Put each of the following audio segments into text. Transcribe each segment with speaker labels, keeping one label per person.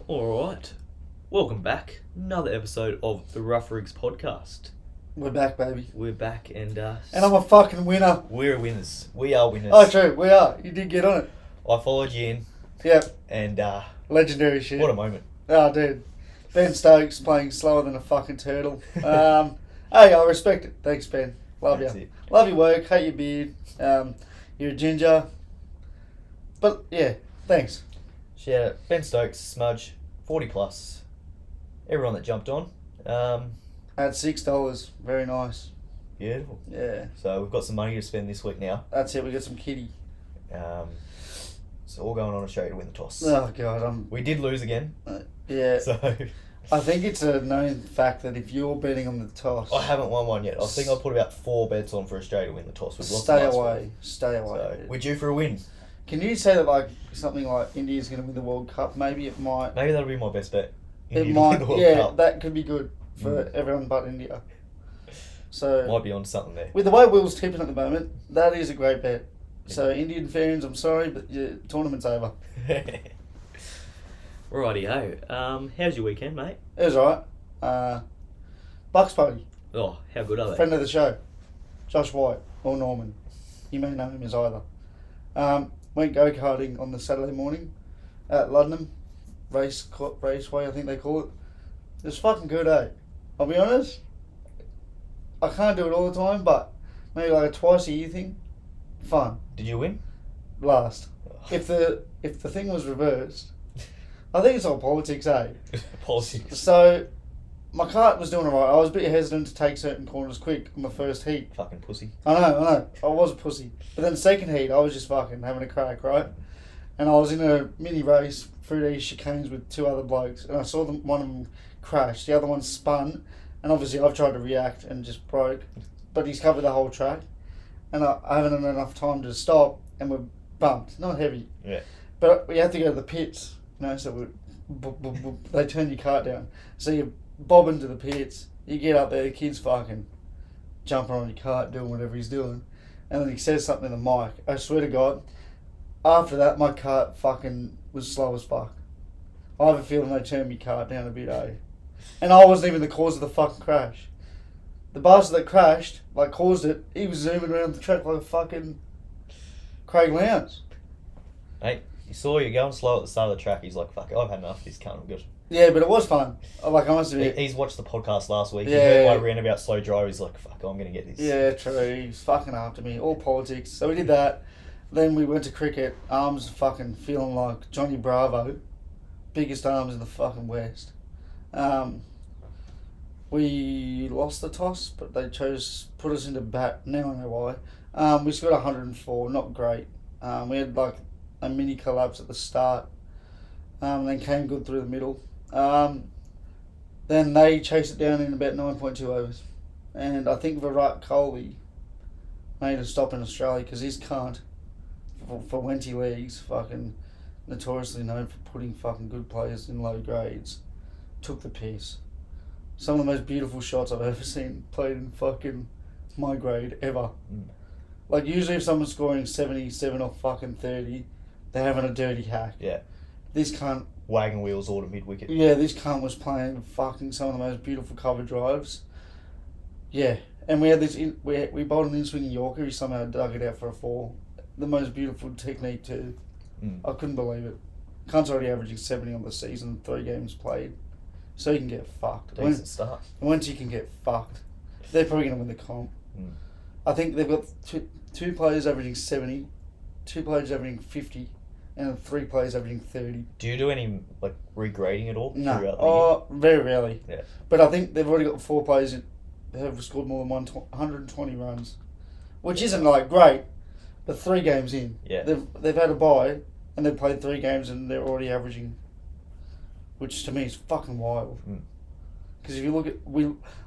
Speaker 1: Alright, welcome back. Another episode of the Rough Rigs podcast.
Speaker 2: We're back, baby.
Speaker 1: We're back and
Speaker 2: I'm a fucking winner.
Speaker 1: we're winners. We are winners.
Speaker 2: Oh, true. We are. You did get on it.
Speaker 1: I followed you in
Speaker 2: Yep.
Speaker 1: and
Speaker 2: Legendary shit.
Speaker 1: what a moment.
Speaker 2: Oh, dude. Ben Stokes playing slower than a fucking turtle. Hey, I respect it. Thanks, Ben. Love
Speaker 1: That's
Speaker 2: you.
Speaker 1: it.
Speaker 2: Love your work. Hate your beard. You're a ginger. But, yeah. Thanks.
Speaker 1: Shout out Ben Stokes, Smudge, 40 plus. Everyone that jumped on.
Speaker 2: At $6. Very nice.
Speaker 1: Beautiful.
Speaker 2: Yeah.
Speaker 1: So we've got some money to spend this week now.
Speaker 2: That's it. We got some kitty.
Speaker 1: So all going on Australia to win the toss.
Speaker 2: Oh, God.
Speaker 1: We did lose again.
Speaker 2: Yeah.
Speaker 1: So
Speaker 2: I think it's a known fact that if you're betting on the toss...
Speaker 1: I haven't won one yet. I think I put about 4 bets on for Australia to win the toss. We've lost
Speaker 2: Stay
Speaker 1: the last
Speaker 2: away.
Speaker 1: one.
Speaker 2: Stay away.
Speaker 1: So we're due for a win.
Speaker 2: Can you say that like something like India's going to win the World Cup? Maybe it might.
Speaker 1: Maybe that'll be my best bet.
Speaker 2: It
Speaker 1: India to
Speaker 2: might.
Speaker 1: win the World
Speaker 2: Yeah,
Speaker 1: Cup.
Speaker 2: that could be good for everyone but India. So
Speaker 1: Might be on something there.
Speaker 2: with the way Will's tipping at the moment, that is a great bet. So Indian fans, I'm sorry, but your tournament's over.
Speaker 1: Rightio. How's your weekend, mate?
Speaker 2: It was alright. Bucks party,
Speaker 1: Oh, how good are they?
Speaker 2: friend of the show, Josh White or Norman. You may know him as either. Went go-karting on the Saturday morning at Luddenham Raceway, I think they call it. It was fucking good, eh? I'll be honest. I can't do it all the time, but maybe like a twice a year thing. Fun.
Speaker 1: Did you win?
Speaker 2: Last. If the thing was reversed, I think it's all politics, eh?
Speaker 1: Politics.
Speaker 2: So my kart was doing alright. I was a bit hesitant to take certain corners quick on the first heat.
Speaker 1: Fucking pussy.
Speaker 2: I know. I was a pussy. But then second heat, I was just fucking having a crack, right? And I was in a mini race through these chicanes with 2 other blokes, and I saw one of them crash. The other one spun, and obviously I've tried to react and just broke. But he's covered the whole track, and I haven't had enough time to stop, and we're bumped. Not heavy.
Speaker 1: Yeah.
Speaker 2: But we have to go to the pits, so they turn your cart down. So you bob into the pits, you get up there, the kid's fucking jumping on your cart, doing whatever he's doing, and then he says something in the mic. I swear to God, after that, my cart fucking was slow as fuck. I have a feeling they turned my cart down a bit, eh? And I wasn't even the cause of the fucking crash. The bastard that crashed, caused it, he was zooming around the track like a fucking Craig Lowndes.
Speaker 1: Mate, you saw you going slow at the start of the track. He's like, fuck, I've had enough of this cunt. I'm good.
Speaker 2: Yeah, but it was fun. I must admit.
Speaker 1: He's watched the podcast last week.
Speaker 2: Yeah.
Speaker 1: He heard my rant about slow drive. He's like, fuck, I'm going to get this.
Speaker 2: Yeah, true. He's fucking after me. All politics. So we did that. Then we went to cricket. Arms fucking feeling like Johnny Bravo. Biggest arms in the fucking West. We lost the toss, but they put us into bat. Now I know why. We scored 104. Not great. We had a mini collapse at the start. Then came good through the middle. Then they chased it down in about 9.2 overs. And I think Virat Kohli made a stop in Australia because his cunt, for Wenty leagues, fucking notoriously known for putting fucking good players in low grades, took the piss. Some of the most beautiful shots I've ever seen played in fucking my grade ever. Usually if someone's scoring 77 or fucking 30, they're having a dirty hack.
Speaker 1: Yeah.
Speaker 2: This cunt...
Speaker 1: Wagon wheels all to mid-wicket.
Speaker 2: Yeah, this cunt was playing fucking some of the most beautiful cover drives. Yeah. And we had this... We bowled an in-swinging Yorker. He somehow dug it out for a 4. The most beautiful technique too. I couldn't believe it. Cunt's already averaging 70 on the season, 3 games played. So you can get fucked.
Speaker 1: Decent start.
Speaker 2: Once you can get fucked, they're probably going to win the comp. I think they've got two players averaging 70, 2 players averaging 50, and 3 players averaging 30.
Speaker 1: Do you do any regrading at all?
Speaker 2: No. Very rarely.
Speaker 1: Yeah.
Speaker 2: But I think they've already got 4 players that have scored more than 120 runs, which isn't great, but 3 games in.
Speaker 1: Yeah.
Speaker 2: They've had a bye and they've played 3 games and they're already averaging, which to me is fucking wild. Because if you look at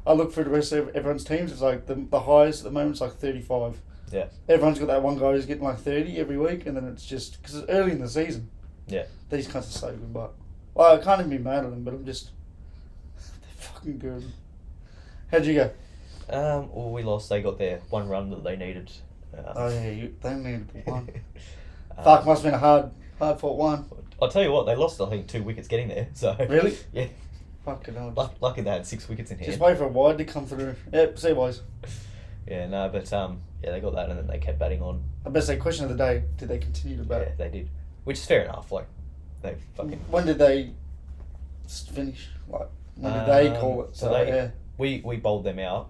Speaker 2: I look through the rest of everyone's teams. It's the highest at the moment is 35.
Speaker 1: Yeah.
Speaker 2: Everyone's got that one guy who's getting 30 every week, and then it's just because it's early in the season.
Speaker 1: Yeah.
Speaker 2: These cunts are so good, but I can't even be mad at them. But they're fucking good. How'd you go?
Speaker 1: Well, we lost. They got their 1 run that they needed.
Speaker 2: They needed 1. Fuck, must have been a hard fought one.
Speaker 1: I'll tell you what, they lost, I think, 2 wickets getting there. So
Speaker 2: Really?
Speaker 1: Yeah.
Speaker 2: Fucking hell.
Speaker 1: Lucky they had 6 wickets in hand.
Speaker 2: Just wait for a wide to come through. Yep, see you, boys.
Speaker 1: Yeah, no, but yeah, they got that, and then they kept batting on.
Speaker 2: I best say, question of the day: did they continue to bat?
Speaker 1: Yeah, they did, which is fair enough. Like, they fucking.
Speaker 2: When did they finish? Like, when did they call it?
Speaker 1: So we bowled them out.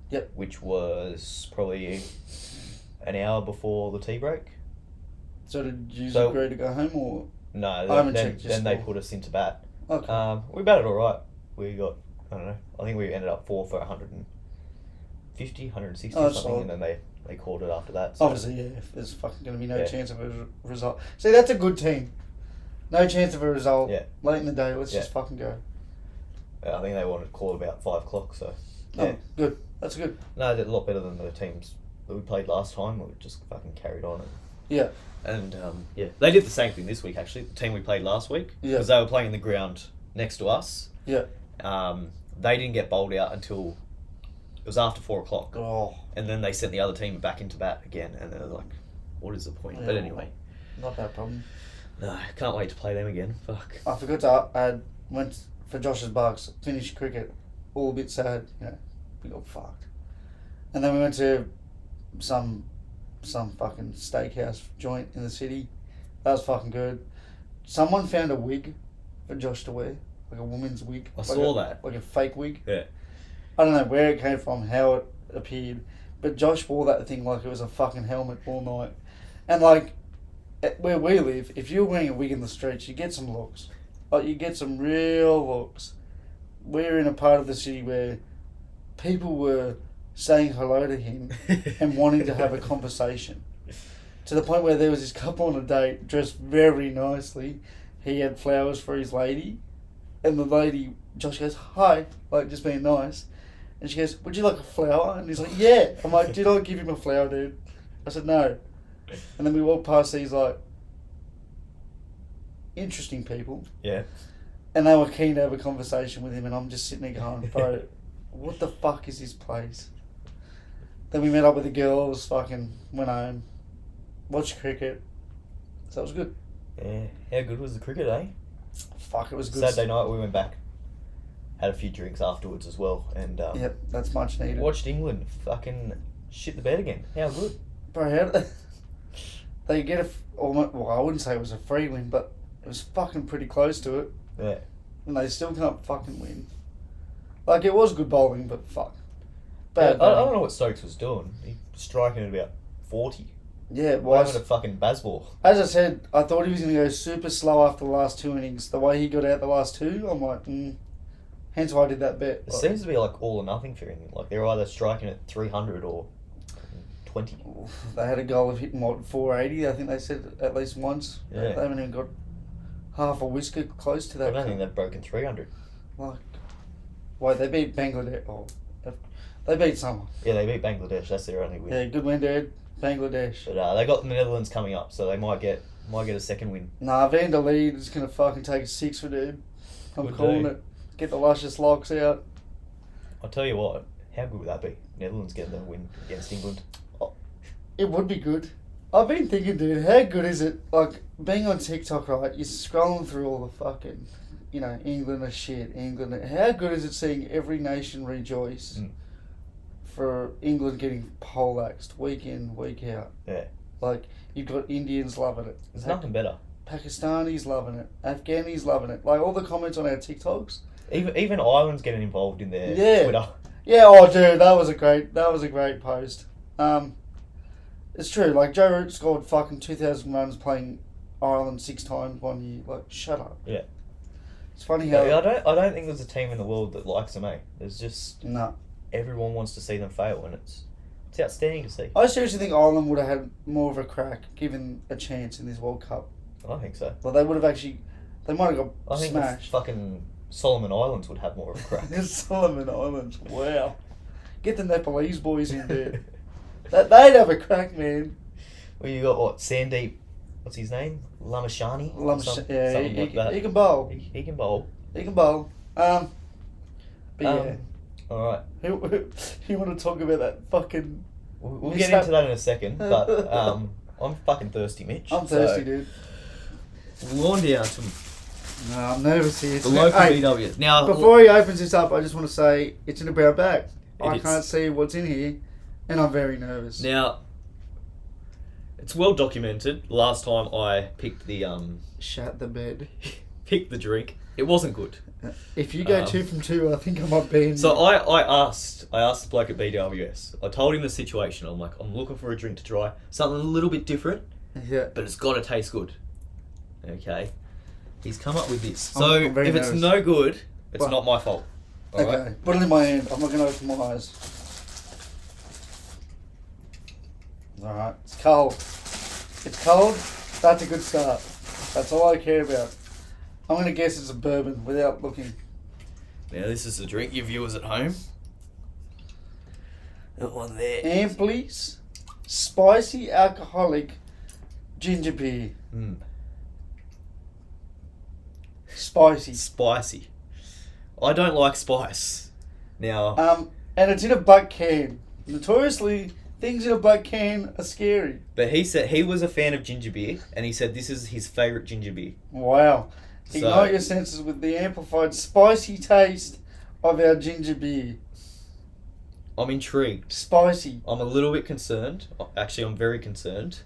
Speaker 2: Yep.
Speaker 1: Which was probably an hour before the tea break.
Speaker 2: So did you agree to go home, or?
Speaker 1: No,
Speaker 2: I haven't checked your
Speaker 1: then they
Speaker 2: score.
Speaker 1: put us into bat.
Speaker 2: Okay.
Speaker 1: We batted all right. We got, I don't know, I think we ended up 4 for 150, 160 or something,
Speaker 2: solid.
Speaker 1: and then they called it after that. So.
Speaker 2: Obviously, yeah. If there's fucking going to be no chance of a result. See, that's a good team. No chance of a result.
Speaker 1: Yeah.
Speaker 2: Late in the day, let's just fucking go.
Speaker 1: I think they wanted to call about 5 o'clock, so.
Speaker 2: Oh,
Speaker 1: Yeah.
Speaker 2: good. That's good.
Speaker 1: No, they're a lot better than the teams that we played last time. We just fucking carried on.
Speaker 2: Yeah.
Speaker 1: And yeah, they did the same thing this week, actually. The team we played last week.
Speaker 2: Yeah.
Speaker 1: Because they were playing in the ground next to us.
Speaker 2: Yeah.
Speaker 1: They didn't get bowled out until it was after 4 o'clock.
Speaker 2: Oh.
Speaker 1: And then they sent the other team back into bat again, and they're like, what is the point?
Speaker 2: Yeah,
Speaker 1: But anyway.
Speaker 2: Not that problem.
Speaker 1: No, can't wait to play them again. Fuck.
Speaker 2: I forgot to add, went for Josh's Bucks, finished cricket, all a bit sad, we got fucked. And then we went to some fucking steakhouse joint in the city. That was fucking good. Someone found a wig for Josh to wear, like a woman's wig.
Speaker 1: I saw that.
Speaker 2: Like a fake wig.
Speaker 1: Yeah.
Speaker 2: I don't know where it came from, how it appeared, but Josh wore that thing like it was a fucking helmet all night. And like, where we live, if you're wearing a wig in the streets, you get some looks. Like, you get some real looks. We're in a part of the city where people were saying hello to him and wanting to have a conversation. To the point where there was this couple on a date, dressed very nicely. He had flowers for his lady. And the lady, Josh goes, hi, like just being nice. And she goes, would you like a flower? And he's like, yeah. I'm like, did I give him a flower, dude? I said, no. And then we walked past these, like, interesting people.
Speaker 1: Yeah.
Speaker 2: And they were keen to have a conversation with him, and I'm just sitting there going, bro, what the fuck is this place? Then we met up with the girls, fucking went home, watched cricket. So it was good.
Speaker 1: Yeah. How good was the cricket, eh?
Speaker 2: Fuck, it was good.
Speaker 1: Saturday night we went back, had a few drinks afterwards as well, and
Speaker 2: Yep, that's much needed.
Speaker 1: watched England fucking shit the bed again. How good?
Speaker 2: Bro, how did they get well, I wouldn't say it was a free win, but it was fucking pretty close to it.
Speaker 1: Yeah.
Speaker 2: And they still can't fucking win. Like, it was good bowling, but fuck.
Speaker 1: I
Speaker 2: Bad
Speaker 1: don't know what Stokes was doing. He was striking at about 40.
Speaker 2: Yeah, it
Speaker 1: Why
Speaker 2: was.
Speaker 1: having a fucking basball?
Speaker 2: As I said, I thought he was going to go super slow after the last 2 innings. The way he got out the last 2, I'm like, hence why I did that bet.
Speaker 1: It seems to be like all or nothing for him. Like they're either striking at 300 or 20.
Speaker 2: They had a goal of hitting, 480, I think they said at least once.
Speaker 1: Yeah.
Speaker 2: They haven't even got half a whisker close to
Speaker 1: I
Speaker 2: that.
Speaker 1: don't think they've broken 300.
Speaker 2: Like, wait, they beat Bangladesh. Oh, they beat someone.
Speaker 1: Yeah, they beat Bangladesh. That's their only win.
Speaker 2: Yeah, good win, dude. Bangladesh.
Speaker 1: But they got the Netherlands coming up, so they might get a second win.
Speaker 2: Nah, Van der Leed is going to fucking take a 6 for dude. I'm
Speaker 1: Good
Speaker 2: calling
Speaker 1: dude.
Speaker 2: it. Get the luscious locks out.
Speaker 1: I'll tell you what, how good would that be? Netherlands getting the win against England.
Speaker 2: It would be good. I've been thinking, dude, how good is it? Like, being on TikTok, right, you're scrolling through all the fucking, England are shit, England. How good is it seeing every nation rejoice for England getting poleaxed week in, week out?
Speaker 1: Yeah.
Speaker 2: Like, you've got Indians loving it.
Speaker 1: There's nothing better.
Speaker 2: Pakistanis loving it. Afghanis loving it. Like, all the comments on our TikToks.
Speaker 1: Even Ireland's getting involved in their Twitter.
Speaker 2: Yeah, oh dude, that was a great post. It's true, like Joe Root scored fucking 2,000 runs playing Ireland 6 times 1 year. Like, shut up.
Speaker 1: Yeah.
Speaker 2: It's funny how
Speaker 1: I don't think there's a team in the world that likes them, eh? There's just
Speaker 2: no.
Speaker 1: everyone wants to see them fail, and it's outstanding to see.
Speaker 2: I seriously think Ireland would have had more of a crack given a chance in this World Cup.
Speaker 1: I think so.
Speaker 2: Well, they would have actually. They might have got
Speaker 1: I think the
Speaker 2: smashed.
Speaker 1: fucking Solomon Islands would have more of a crack.
Speaker 2: Solomon Islands, wow. Get the Nepalese boys in there. They'd have a crack, man.
Speaker 1: Well, you got what? Sandeep, what's his name? Lamashani?
Speaker 2: Yeah,
Speaker 1: something like that.
Speaker 2: he can bowl.
Speaker 1: He can bowl.
Speaker 2: He can bowl. But yeah.
Speaker 1: Alright.
Speaker 2: You want to talk about that fucking...
Speaker 1: We'll get into that in a second, but I'm fucking thirsty, Mitch.
Speaker 2: I'm thirsty, dude.
Speaker 1: We're on down to
Speaker 2: No, I'm nervous here.
Speaker 1: the local
Speaker 2: Hey,
Speaker 1: BW. Now,
Speaker 2: before he opens this up, I just want to say it's in a brown bag. I
Speaker 1: is.
Speaker 2: can't see what's in here, and I'm very nervous.
Speaker 1: Now, it's well documented. Last time I picked the
Speaker 2: Shut the bed.
Speaker 1: picked the drink, it wasn't good.
Speaker 2: If you go 2 from 2, I think I might be in.
Speaker 1: So I asked the bloke at BWS. I told him the situation. I'm like, I'm looking for a drink to try, something a little bit different,
Speaker 2: Yeah.
Speaker 1: but it's got to taste good. Okay, he's come up with this. So
Speaker 2: I'm very
Speaker 1: if it's
Speaker 2: nervous.
Speaker 1: no good, it's
Speaker 2: Well,
Speaker 1: not my fault. All
Speaker 2: Okay,
Speaker 1: right?
Speaker 2: put it in my hand. I'm not going to open my eyes. Alright, it's cold. It's cold. That's a good start. That's all I care about. I'm going to guess it's a bourbon without looking.
Speaker 1: Now this is the drink, your viewers at home. That one there.
Speaker 2: Amply's spicy alcoholic ginger beer.
Speaker 1: Mm.
Speaker 2: Spicy.
Speaker 1: Spicy. I don't like spice. Now,
Speaker 2: And it's in a butt can. Notoriously, things in a butt can are scary.
Speaker 1: but he said he was a fan of ginger beer, and he said this is his favourite ginger beer.
Speaker 2: Wow.
Speaker 1: So-
Speaker 2: Ignite your senses with the amplified spicy taste of our ginger beer.
Speaker 1: I'm intrigued.
Speaker 2: Spicy.
Speaker 1: I'm a little bit concerned. Actually, I'm very concerned.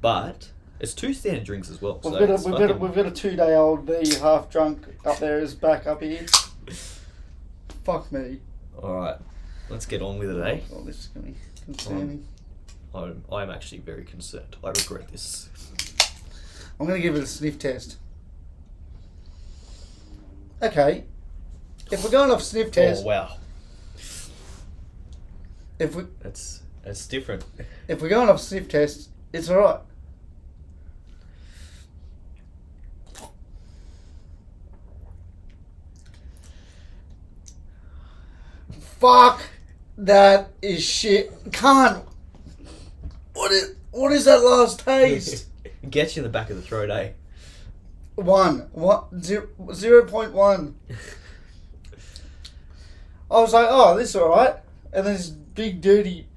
Speaker 1: But it's 2 standard drinks as well.
Speaker 2: We've
Speaker 1: so
Speaker 2: got a,
Speaker 1: it's
Speaker 2: we've got a,
Speaker 1: fucking-
Speaker 2: we've got a 2-day-old B half drunk up there is back up here. Fuck me.
Speaker 1: All right, let's get on with it, eh?
Speaker 2: Oh, this is going to be concerning.
Speaker 1: I'm actually very concerned. I regret this.
Speaker 2: I'm going to give it a sniff test. Okay. If we're going off sniff test,
Speaker 1: Oh wow,
Speaker 2: if
Speaker 1: that's different.
Speaker 2: we're going off sniff test, it's alright. Fuck, that is shit. Can't. What is that last taste?
Speaker 1: It gets you in the back of the throat, eh?
Speaker 2: 0.1. I was like, oh, this is alright. And then this big dirty.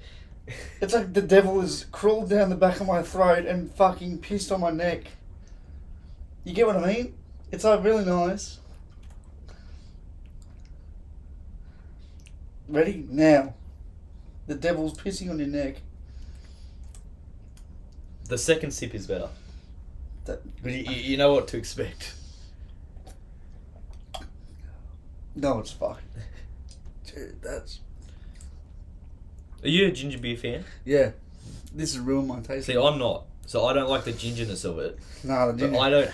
Speaker 2: It's like the devil has crawled down the back of my throat and fucking pissed on my neck. You get what I mean? It's like really nice. Ready? Now. The devil's pissing on your neck.
Speaker 1: The second sip is better.
Speaker 2: That,
Speaker 1: But you know what to expect.
Speaker 2: no, it's fucking. Dude, that's.
Speaker 1: Are you a ginger beer fan?
Speaker 2: Yeah. This has ruined my taste.
Speaker 1: See, I'm not. So I don't like the gingerness of it.
Speaker 2: No, the
Speaker 1: But
Speaker 2: ginger.
Speaker 1: I don't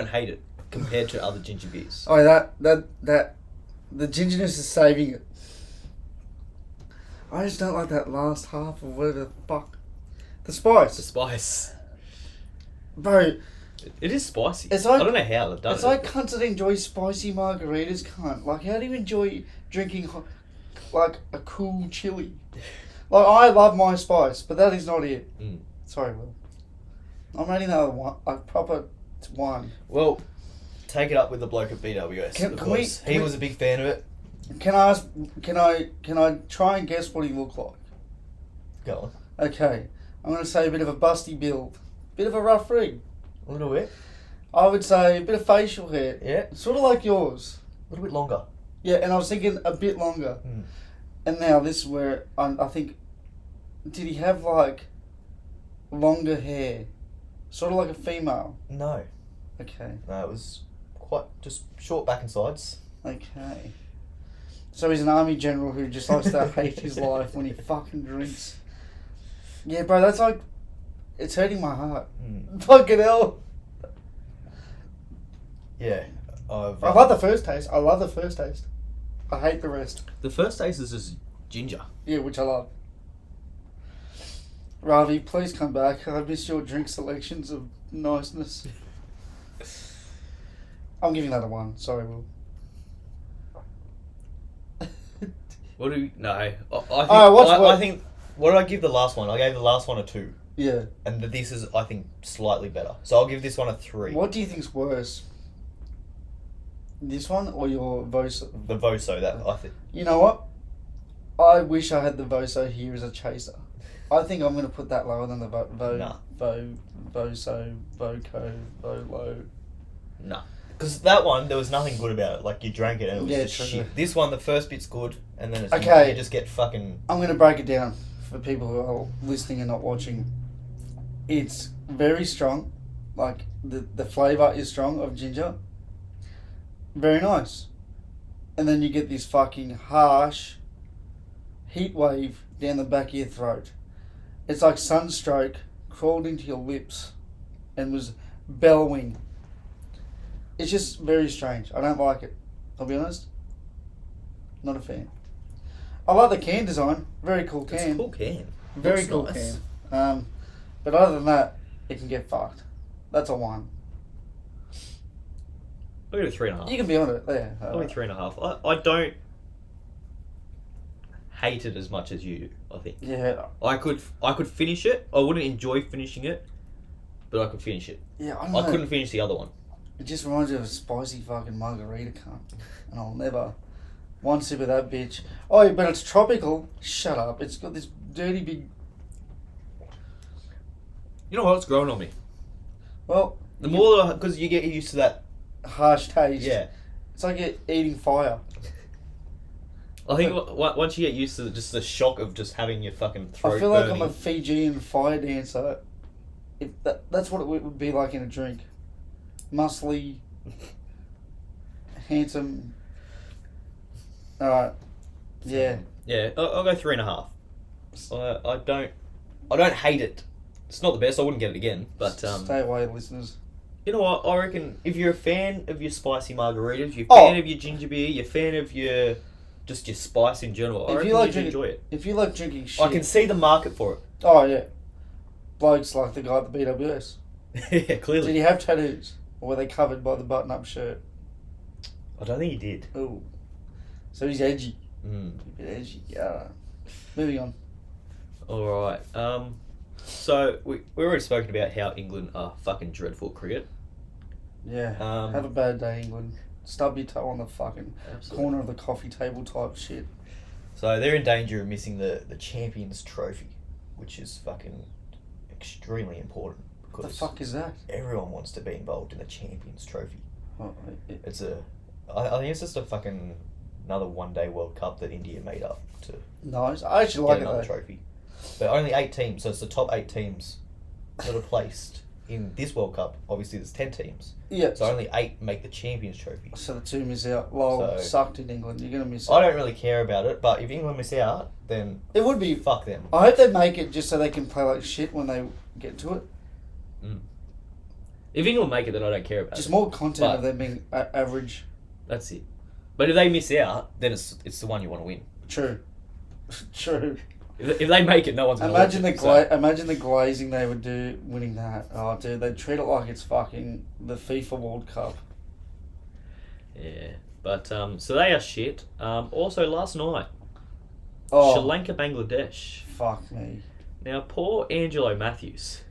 Speaker 1: hate it compared to other ginger beers.
Speaker 2: Oh, that the gingerness is saving it. I just don't like that last half of whatever the fuck. The
Speaker 1: The
Speaker 2: spice.
Speaker 1: spice.
Speaker 2: Bro,
Speaker 1: It is spicy.
Speaker 2: It's like-
Speaker 1: I don't know how they've done
Speaker 2: it's
Speaker 1: it.
Speaker 2: like cunts that enjoy spicy margaritas, cunt. Like, how do you enjoy drinking, like, a cool chili? Like, I love my spice, but that is not it.
Speaker 1: Mm.
Speaker 2: Sorry, Will. I'm rating that a proper 1.
Speaker 1: Well, take it up with the bloke at BWS.
Speaker 2: Can
Speaker 1: because
Speaker 2: we-
Speaker 1: he was a big fan of it.
Speaker 2: Can I ask, can I try and guess what he looked like?
Speaker 1: Go on.
Speaker 2: Okay, I'm going to say a bit of a busty build. Bit of a rough rig.
Speaker 1: A little bit.
Speaker 2: I would say a bit of facial hair.
Speaker 1: Yeah.
Speaker 2: Sort of like yours.
Speaker 1: A little bit longer.
Speaker 2: Yeah, and I was thinking a bit longer.
Speaker 1: Mm.
Speaker 2: And now this is where I think... Did he have, like, longer hair? Sort of like a female.
Speaker 1: No.
Speaker 2: Okay.
Speaker 1: No, it was quite just short back and sides.
Speaker 2: Okay. So he's an army general who just likes to hate his life when he fucking drinks. Yeah, bro, that's like... It's hurting my heart.
Speaker 1: Mm.
Speaker 2: Fucking hell.
Speaker 1: Yeah.
Speaker 2: I love the first taste. I love the first taste. I hate the rest.
Speaker 1: The first taste is just ginger.
Speaker 2: Yeah, which I love. Ravi, please come back. I miss your drink selections of niceness. I'm giving that a 1. Sorry, Will.
Speaker 1: What do you... No. I think...
Speaker 2: what's
Speaker 1: I
Speaker 2: what?
Speaker 1: think... What did I give the last one? I gave the last one a 2.
Speaker 2: Yeah.
Speaker 1: And this is, I think, slightly better. So I'll give this one a 3.
Speaker 2: What do you think's worse? This one or your Vosa?
Speaker 1: The Voso, that I think.
Speaker 2: You know what? I wish I had the Voso here as a chaser. I think I'm going to put that lower than the Volo.
Speaker 1: Nah. Because that one, there was nothing good about it. Like, you drank it and it was just
Speaker 2: true.
Speaker 1: shit. This one, the first bit's good, and then it's
Speaker 2: Okay.
Speaker 1: you just get fucking...
Speaker 2: I'm going to break it down for people who are listening and not watching. It's very strong. Like, the flavour is strong of ginger. Very nice. And then you get this fucking harsh heat wave down the back of your throat. It's like sunstroke crawled into your lips and was bellowing. It's just very strange. I don't like it. I'll be honest. Not a fan. I like the can design. Very cool can.
Speaker 1: It's a cool can.
Speaker 2: Very
Speaker 1: Looks
Speaker 2: cool
Speaker 1: nice.
Speaker 2: can. But other than that, it can get fucked. That's a 1.
Speaker 1: I'll go to 3.5.
Speaker 2: You can be on it there.
Speaker 1: I'll go 3.5. I don't hate it as much as you do, I think.
Speaker 2: Yeah.
Speaker 1: I could finish it. I wouldn't enjoy finishing it, but I could finish it.
Speaker 2: Yeah, I don't
Speaker 1: I
Speaker 2: know.
Speaker 1: couldn't finish the other one.
Speaker 2: It just reminds me of a spicy fucking margarita cunt. And I'll never... One sip of that bitch. Oh, but it's tropical. Shut up. It's got this dirty big...
Speaker 1: You know what? It's growing on me.
Speaker 2: Well...
Speaker 1: The more... Because you get used to that...
Speaker 2: harsh taste.
Speaker 1: Yeah.
Speaker 2: It's like you're eating fire.
Speaker 1: I think once you get used to just the shock of just having your fucking throat
Speaker 2: I feel like
Speaker 1: burning.
Speaker 2: I'm a Fijian fire dancer. If that's what it would be like in a drink. Muscly, handsome. Alright. Yeah.
Speaker 1: Yeah, I'll go 3.5. I don't hate it. It's not the best. I wouldn't get it again, but
Speaker 2: Stay away, listeners.
Speaker 1: you know what? I reckon if you're a fan of your spicy margaritas, you're a fan of your ginger beer, you're a fan of your spice in general, I reckon you'd enjoy it.
Speaker 2: If you like drinking shit...
Speaker 1: I can see the market for it.
Speaker 2: Oh, yeah. Blokes like the guy at the BWS.
Speaker 1: Yeah, clearly.
Speaker 2: Did he have tattoos? Or were they covered by the button-up shirt?
Speaker 1: I don't think he did.
Speaker 2: Ooh. So he's edgy.
Speaker 1: Mm.
Speaker 2: A bit edgy. Yeah. Moving on.
Speaker 1: Alright. So, we already spoken about how England are fucking dreadful at cricket.
Speaker 2: Yeah.
Speaker 1: Um,
Speaker 2: Have a bad day, England. Stub your toe on the fucking
Speaker 1: Absolutely.
Speaker 2: corner of the coffee table type shit.
Speaker 1: So they're in danger of missing the Champions Trophy, which is fucking extremely important.
Speaker 2: What the fuck is that?
Speaker 1: Everyone wants to be involved in the Champions Trophy.
Speaker 2: Oh,
Speaker 1: I think it's just a fucking another one-day World Cup that India made up to
Speaker 2: nice. I actually
Speaker 1: get
Speaker 2: like it
Speaker 1: another
Speaker 2: though.
Speaker 1: trophy. But only 8 teams, so it's the top 8 teams that are placed in this World Cup. Obviously, there's 10 teams.
Speaker 2: Yeah.
Speaker 1: So only 8 make the Champions Trophy.
Speaker 2: So the 2 miss out. Lol,
Speaker 1: So-
Speaker 2: sucked in England. You're going to miss
Speaker 1: I
Speaker 2: out.
Speaker 1: don't really care about it, but if England miss out, then
Speaker 2: It would be...
Speaker 1: fuck them.
Speaker 2: I hope they make it just so they can play like shit when they get to it.
Speaker 1: If England make it, then I don't care about
Speaker 2: Just
Speaker 1: it.
Speaker 2: more content
Speaker 1: But-
Speaker 2: of them being average.
Speaker 1: That's it. But if they miss out, then it's the one you want to win.
Speaker 2: True. True.
Speaker 1: If they make it, no one's going to watch
Speaker 2: Imagine
Speaker 1: it.
Speaker 2: imagine the glazing they would do winning that. Oh, dude, they'd treat it like it's fucking the FIFA World Cup.
Speaker 1: Yeah, but so they are shit. Also, last night,
Speaker 2: Oh,
Speaker 1: Sri Lanka, Bangladesh.
Speaker 2: fuck me.
Speaker 1: Now, poor Angelo Matthews.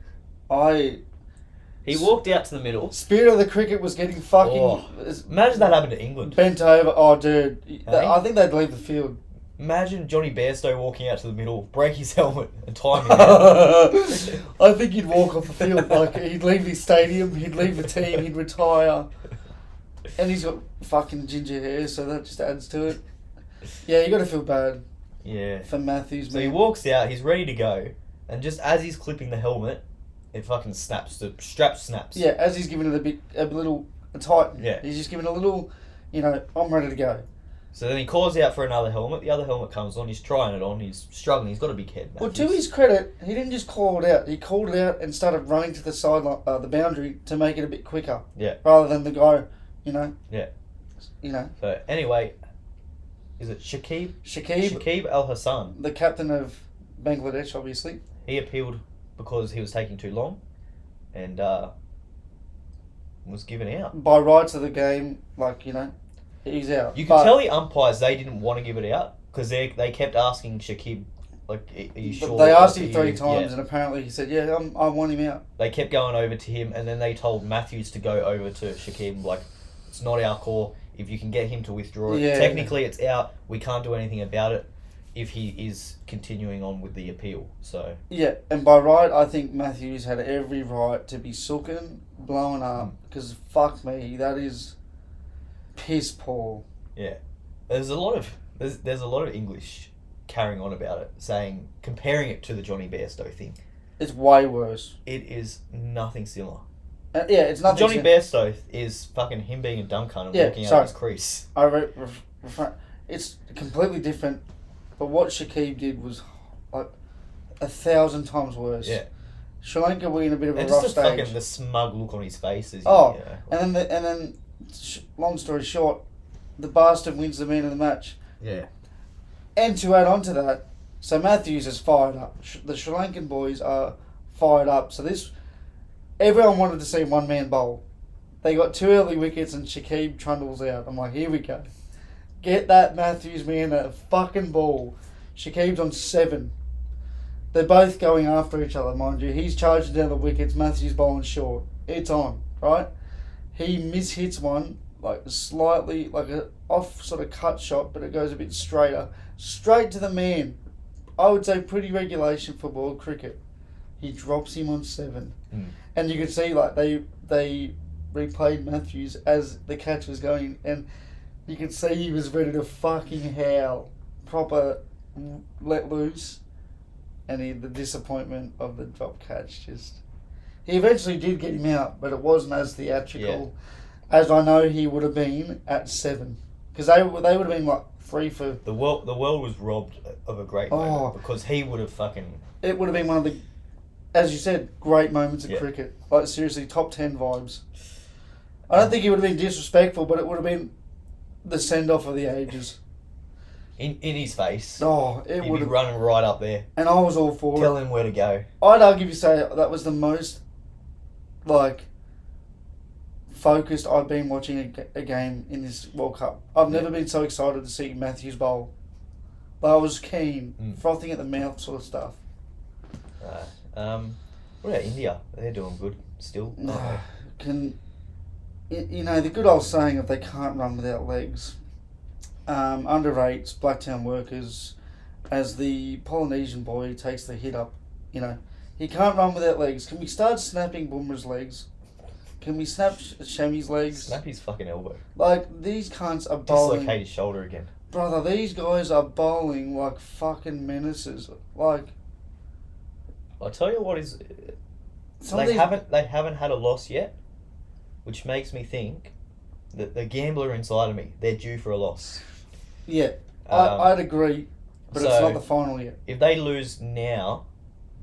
Speaker 2: He
Speaker 1: walked out to the middle.
Speaker 2: Spirit of the cricket was getting fucking
Speaker 1: Oh, imagine that happened to England.
Speaker 2: bent over. Oh, dude,
Speaker 1: Hey?
Speaker 2: I think they'd leave the field.
Speaker 1: Imagine Johnny Bairstow walking out to the middle, break his helmet, and tie him out.
Speaker 2: I think he'd walk off the field. Like he'd leave the stadium, he'd leave the team, he'd retire. And he's got fucking ginger hair, so that just adds to it. Yeah, you got to feel bad
Speaker 1: Yeah.
Speaker 2: for Matthews.
Speaker 1: So he
Speaker 2: Man.
Speaker 1: walks out, he's ready to go, and just as he's clipping the helmet, it fucking snaps. The strap snaps.
Speaker 2: Yeah, as he's giving it a tighten.
Speaker 1: Yeah.
Speaker 2: He's just giving a little, I'm ready to go.
Speaker 1: So then he calls out for another helmet. The other helmet comes on. He's trying it on. He's struggling. He's got a big head.
Speaker 2: Well,
Speaker 1: Matthews.
Speaker 2: to his credit, he didn't just call it out. He called it out and started running to the sideline, the boundary, to make it a bit quicker.
Speaker 1: Yeah.
Speaker 2: Rather than the guy,
Speaker 1: Yeah. So anyway, is it Shakib?
Speaker 2: Shakib,
Speaker 1: Al Hassan.
Speaker 2: the captain of Bangladesh, obviously.
Speaker 1: He appealed because he was taking too long, and was given out.
Speaker 2: By rights of the game, he's out.
Speaker 1: You can tell the umpires they didn't want to give it out because they kept asking Shakib, like, are you sure?
Speaker 2: They asked him
Speaker 1: Are
Speaker 2: 3
Speaker 1: you-"
Speaker 2: times,
Speaker 1: Yeah.
Speaker 2: and apparently he said, "Yeah, I want him out."
Speaker 1: They kept going over to him, and then they told Matthews to go over to Shakib, like, it's not our call. If you can get him to withdraw it,
Speaker 2: Yeah.
Speaker 1: technically it's out. We can't do anything about it. if he is continuing on with the appeal. So
Speaker 2: yeah, and by right, I think Matthews had every right to be sooking, blowing up, because fuck me, that is piss poor.
Speaker 1: Yeah, there's a lot of English carrying on about it, comparing it to the Johnny Bairstow thing.
Speaker 2: It's way worse.
Speaker 1: It is nothing similar.
Speaker 2: Yeah, it's nothing.
Speaker 1: Johnny Bairstow is fucking him being a dumb cunt and walking out of his crease.
Speaker 2: It's completely different, but what Shakib did was like 1,000 times worse.
Speaker 1: Yeah.
Speaker 2: Sri Lanka were in a bit of a
Speaker 1: and
Speaker 2: rough
Speaker 1: just
Speaker 2: stage.
Speaker 1: fucking the smug look on his face.
Speaker 2: And then, long story short, the bastard wins the man of the match.
Speaker 1: Yeah.
Speaker 2: And to add on to that, so Matthews is fired up. The Sri Lankan boys are fired up. So everyone wanted to see one man bowl. They got 2 early wickets and Shakib trundles out. I'm like, here we go. Get that Matthews man a fucking ball. Shakib's on 7. They're both going after each other, mind you. He's charging down the wickets. Matthews bowling short. It's on, right? He mishits one, like slightly, like a off sort of cut shot, but it goes a bit straighter. Straight to the man. I would say pretty regulation for world cricket. He drops him on 7. And you could see like they replayed Matthews as the catch was going, and you could see he was ready to fucking howl. Proper let loose. And the disappointment of the drop catch just... He eventually did get him out, but it wasn't as theatrical as I know he would have been at 7. Because they would have been like 3 for...
Speaker 1: The world was robbed of a great moment because he would have fucking...
Speaker 2: It would have been one of the, as you said, great moments of cricket. Like seriously, top 10 vibes. I don't think he would have been disrespectful, but it would have been the send-off of the ages.
Speaker 1: In his face.
Speaker 2: Oh, it would have...
Speaker 1: running right up there.
Speaker 2: And I was all for
Speaker 1: Tell him where to go.
Speaker 2: I'd argue to say that was the most, like, focused I've been watching a game in this World Cup. I've never been so excited to see Matthews bowl. Like, I was keen, frothing at the mouth sort of stuff.
Speaker 1: What about India? They're doing good still.
Speaker 2: The good old saying of they can't run without legs. Underrates Blacktown Workers as the Polynesian boy takes the hit up. He can't run without legs. Can we start snapping Boomer's legs? Can we snap Shami's legs?
Speaker 1: Snap his fucking elbow.
Speaker 2: Like, these cunts are bowling...
Speaker 1: Dislocate his shoulder again.
Speaker 2: Brother, these guys are bowling like fucking menaces. Like...
Speaker 1: I'll tell you what is... They haven't had a loss yet, which makes me think that the gambler inside of me, they're due for a loss.
Speaker 2: Yeah, I'd agree, but it's not the final yet.
Speaker 1: If they lose now,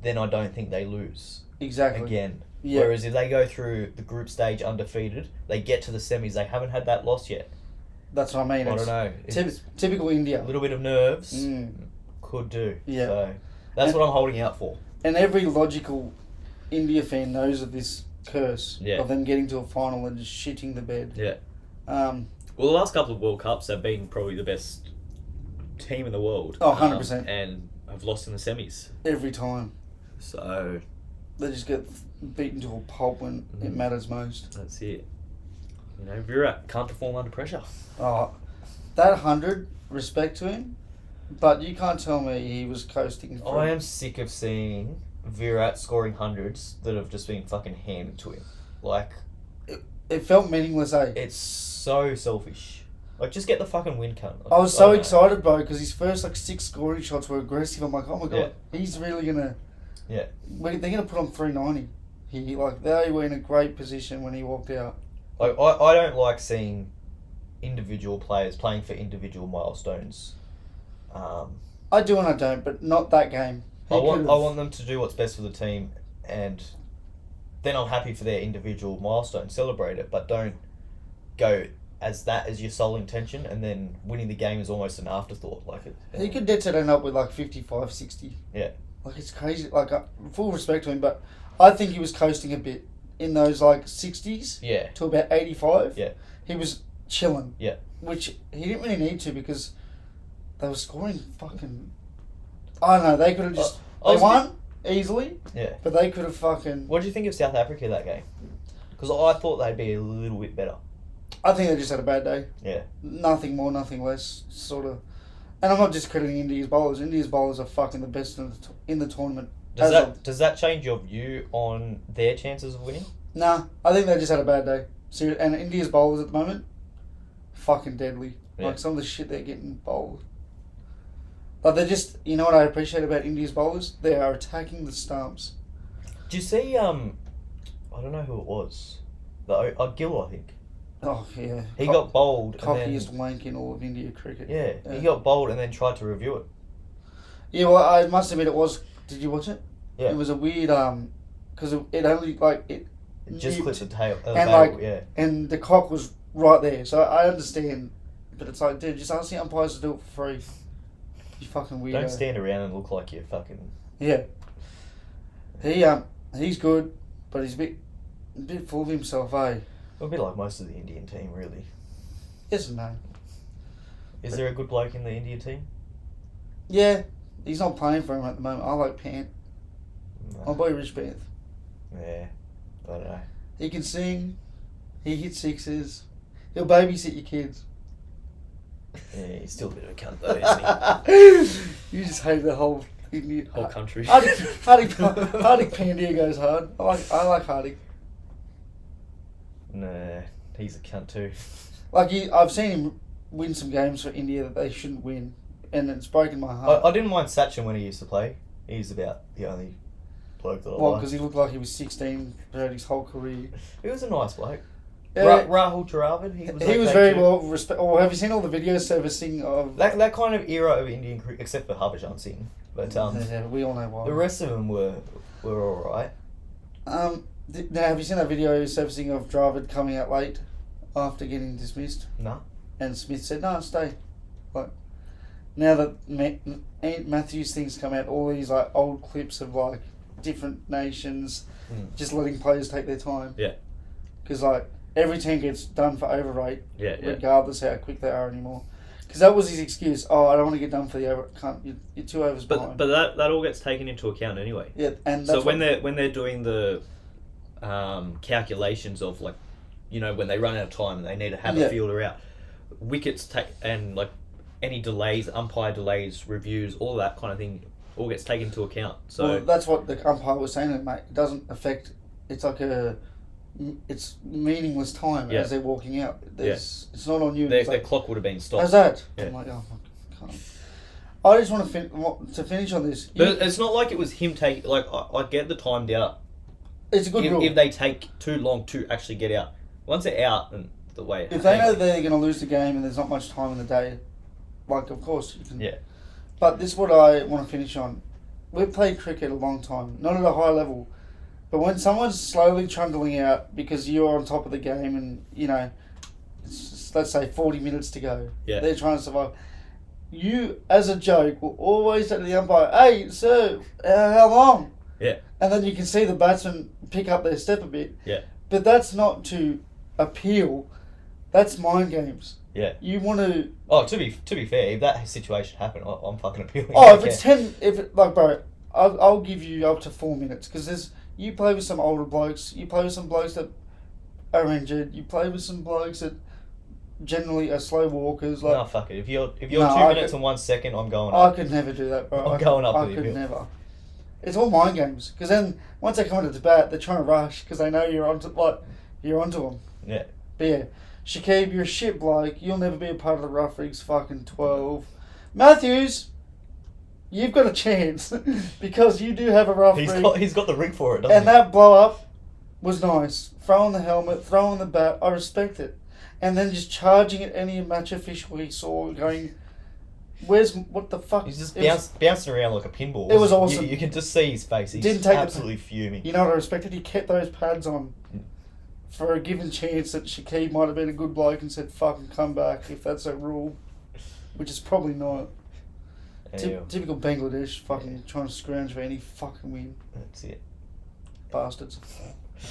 Speaker 1: then I don't think they lose.
Speaker 2: Exactly.
Speaker 1: Again.
Speaker 2: Yeah.
Speaker 1: Whereas if they go through the group stage undefeated, they get to the semis, they haven't had that loss yet.
Speaker 2: That's what I mean.
Speaker 1: I don't know.
Speaker 2: Typical India.
Speaker 1: A little bit of nerves could do.
Speaker 2: Yeah.
Speaker 1: So that's what I'm holding out for.
Speaker 2: And every logical India fan knows of this curse of them getting to a final and just shitting the bed.
Speaker 1: Yeah.
Speaker 3: Well, the last couple of World Cups have been probably the best team in the world.
Speaker 2: Oh, 100%.
Speaker 3: And have lost in the semis.
Speaker 2: Every time.
Speaker 3: So...
Speaker 2: They just get beaten to a pulp when it matters most.
Speaker 3: That's it. Virat can't perform under pressure.
Speaker 2: Oh, that 100, respect to him, but you can't tell me he was coasting.
Speaker 1: I am sick of seeing Virat scoring hundreds that have just been fucking handed to him. Like...
Speaker 2: It felt meaningless, eh?
Speaker 1: It's so selfish. Like, just get the fucking win, cunt. Like,
Speaker 2: I was so excited, bro, because his first 6 scoring shots were aggressive. I'm like, oh my god, he's really gonna.
Speaker 1: Yeah.
Speaker 2: They're gonna put on 390. They were in a great position when he walked out.
Speaker 1: Like, I don't like seeing individual players playing for individual milestones.
Speaker 2: I do and I don't, but not that game.
Speaker 1: I want them to do what's best for the team, and then I'm happy for their individual milestone. Celebrate it, but don't go as your sole intention, and then winning the game is almost an afterthought.
Speaker 2: He could dead set end up with 55, 60.
Speaker 1: Yeah.
Speaker 2: It's crazy. Full respect to him, but I think he was coasting a bit in those 60s.
Speaker 1: Yeah.
Speaker 2: To about 85.
Speaker 1: Yeah.
Speaker 2: He was chilling.
Speaker 1: Yeah.
Speaker 2: Which he didn't really need to because they were scoring fucking. I don't know. They could have just. They won easily.
Speaker 1: Yeah.
Speaker 2: But they could have fucking.
Speaker 1: What do you think of South Africa that game? Because I thought they'd be a little bit better.
Speaker 2: I think they just had a bad day.
Speaker 1: Yeah.
Speaker 2: Nothing more, nothing less. Sort of. And I'm not just crediting India's bowlers. India's bowlers are fucking the best in the tournament.
Speaker 1: Does that change your view on their chances of winning?
Speaker 2: Nah, I think they just had a bad day. And India's bowlers at the moment, fucking deadly.
Speaker 1: Yeah.
Speaker 2: Like some of the shit they're getting bowled. But they're just, you know what I appreciate about India's bowlers? They are attacking the stumps.
Speaker 1: Do you see? I don't know who it was. Gill, I think.
Speaker 2: Oh yeah.
Speaker 1: He got bowled.
Speaker 2: Cockiest wank in all of India cricket.
Speaker 1: Yeah, he got bowled and then tried to review it.
Speaker 2: Yeah, well, I must admit it was. Did you watch it?
Speaker 1: Yeah.
Speaker 2: It was a weird because it only like it.
Speaker 1: It just clipped the tail.
Speaker 2: And
Speaker 1: barrel, yeah.
Speaker 2: And the cock was right there, so I understand. But it's like, dude, just ask the umpires to do it for free. You fucking weirdo.
Speaker 1: Don't stand around and look like you're fucking.
Speaker 2: Yeah. He's good, but he's a bit full of himself, eh?
Speaker 1: A bit like most of the Indian team, really.
Speaker 2: Yes and no.
Speaker 1: Is there a good bloke in the India team?
Speaker 2: Yeah, he's not playing for him at the moment. I like Pant.
Speaker 1: No.
Speaker 2: My boy Rich Pant.
Speaker 1: Yeah, I don't know.
Speaker 2: He can sing. He hits sixes. He'll babysit your kids.
Speaker 1: Yeah, he's still a bit of a cunt though, isn't
Speaker 2: You just hate the whole Indian
Speaker 1: Whole country.
Speaker 2: Hardik Pandya goes hard. I like Hardik.
Speaker 1: he? Nah, he's a cunt too.
Speaker 2: Like I've seen him win some games for India that they shouldn't win, and it's broken my heart.
Speaker 1: I didn't mind Sachin when he used to play. He's about the only bloke that I
Speaker 2: Well,
Speaker 1: like.
Speaker 2: because he looked like he was 16 throughout his whole career.
Speaker 1: He was a nice bloke.
Speaker 2: Yeah.
Speaker 1: Rahul Dravid, he was
Speaker 2: He was
Speaker 1: okay
Speaker 2: very
Speaker 1: too.
Speaker 2: well respected. Oh, have you seen all the video servicing of
Speaker 1: That kind of era of Indian cricket, except for Harbhajan Singh, but
Speaker 2: Yeah, we all know why.
Speaker 1: the rest of them were all right.
Speaker 2: Now, have you seen that video servicing of Dravid coming out late after getting dismissed?
Speaker 1: No.
Speaker 2: And Smith said, "No, stay." Like now that Matthews things come out, all these like old clips of like different nations just letting players take their time.
Speaker 3: Yeah.
Speaker 2: Because like every team gets done for overrate,
Speaker 3: Yeah.
Speaker 2: regardless how quick they are anymore. Because that was his excuse. Oh, I don't want to get done for the over. You're 2 overs behind.
Speaker 3: But that all gets taken into account anyway.
Speaker 2: Yeah, and
Speaker 3: So when they're doing the calculations of like, you know, when they run out of time and they need to have a fielder out, wickets and like any delays, umpire delays, reviews, all that kind of thing, all gets taken into account. So
Speaker 2: that's what the umpire was saying, mate. It doesn't affect. It's like it's meaningless time as they're walking out. It's not on you.
Speaker 3: Their clock would have been stopped.
Speaker 2: How's that?
Speaker 3: Yeah.
Speaker 2: I'm like, oh, I can't. I just want to finish on this.
Speaker 3: But it's not like it was him taking. Like I get the timed out.
Speaker 2: It's a good rule.
Speaker 3: If they take too long to actually get out, once they're out, and the way
Speaker 2: if they know they're going to lose the game and there's not much time in the day, like of course you can.
Speaker 3: Yeah.
Speaker 2: But this is what I want to finish on. We've played cricket a long time, not at a high level, but when someone's slowly trundling out because you're on top of the game and you know, it's just, let's say 40 minutes to go, they're trying to survive. You, as a joke, will always say to the umpire, "Hey, sir, how long?"
Speaker 3: Yeah.
Speaker 2: And then you can see the batsman pick up their step a bit.
Speaker 3: Yeah.
Speaker 2: But that's not to appeal. That's mind games.
Speaker 1: Yeah.
Speaker 2: You want to.
Speaker 1: Oh, to be fair, if that situation happened, I'm fucking appealing.
Speaker 2: Oh, if it's 10, bro, I'll give you up to 4 minutes because you play with some older blokes. You play with some blokes that are injured. You play with some blokes that generally are slow walkers. Like,
Speaker 1: no, fuck it. If you're 2
Speaker 2: No,
Speaker 1: minutes and 1 second, I'm going
Speaker 2: I
Speaker 1: up.
Speaker 2: could never do that, bro.
Speaker 1: I'm going up
Speaker 2: I
Speaker 1: to the
Speaker 2: could
Speaker 1: hill.
Speaker 2: never. It's all mind games because then once they come into the bat, they're trying to rush because they know you're onto them.
Speaker 1: Yeah.
Speaker 2: But yeah, Shakib, you're a shit bloke. You'll never be a part of the rough rigs fucking 12. Matthews, you've got a chance because you do have a rough rig.
Speaker 1: He's got the rig for it, doesn't
Speaker 2: And
Speaker 1: he?
Speaker 2: that blow up was nice. Throwing the helmet, throwing the bat, I respect it. And then just charging at any match official he saw going, what the fuck?
Speaker 1: He's just bouncing around like a pinball.
Speaker 2: It was awesome.
Speaker 1: You can just see his face. He's
Speaker 2: Didn't take
Speaker 1: absolutely fuming.
Speaker 2: You know what I respected? He kept those pads on for a given chance that Shakib might have been a good bloke and said, fucking come back if that's a rule. Which is probably not.
Speaker 1: Anyway,
Speaker 2: Typical Bangladesh fucking trying to scrounge for any fucking win.
Speaker 1: that's it.
Speaker 2: Bastards.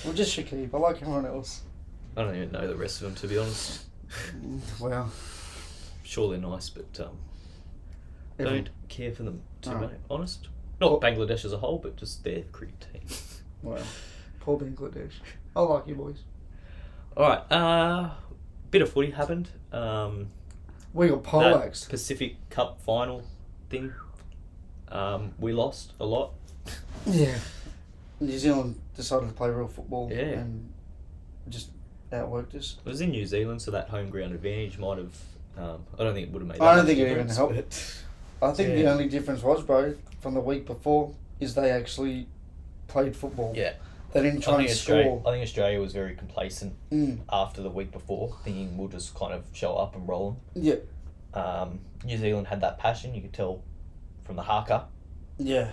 Speaker 2: Well, just Shakib. I like everyone else.
Speaker 3: I don't even know the rest of them, to be honest.
Speaker 2: Wow.
Speaker 3: Sure, they're nice, but don't care for them, to be
Speaker 2: Alright.
Speaker 3: honest. Not Bangladesh as a whole, but just their cricket team.
Speaker 2: Wow. Poor Bangladesh. I like you boys.
Speaker 3: Alright, bit of footy happened.
Speaker 2: We got
Speaker 3: that
Speaker 2: poleaxed.
Speaker 3: Pacific Cup final thing, we lost a lot.
Speaker 2: Yeah. New Zealand decided to play real football.
Speaker 3: Yeah.
Speaker 2: And just outworked us.
Speaker 3: It was in New Zealand, so that home ground advantage might have. I don't think it would have made.
Speaker 2: I
Speaker 3: That
Speaker 2: don't
Speaker 3: much
Speaker 2: think it even
Speaker 3: difference,
Speaker 2: helped.
Speaker 3: but-
Speaker 2: I think
Speaker 3: Yeah.
Speaker 2: the only difference was, bro, from the week before, is they actually played football.
Speaker 3: Yeah,
Speaker 2: They didn't try and score.
Speaker 1: I think Australia was very complacent
Speaker 2: Mm.
Speaker 1: after the week before, thinking we'll just kind of show up and roll
Speaker 2: Yeah.
Speaker 1: them. New Zealand had that passion, you could tell from the haka.
Speaker 2: Yeah.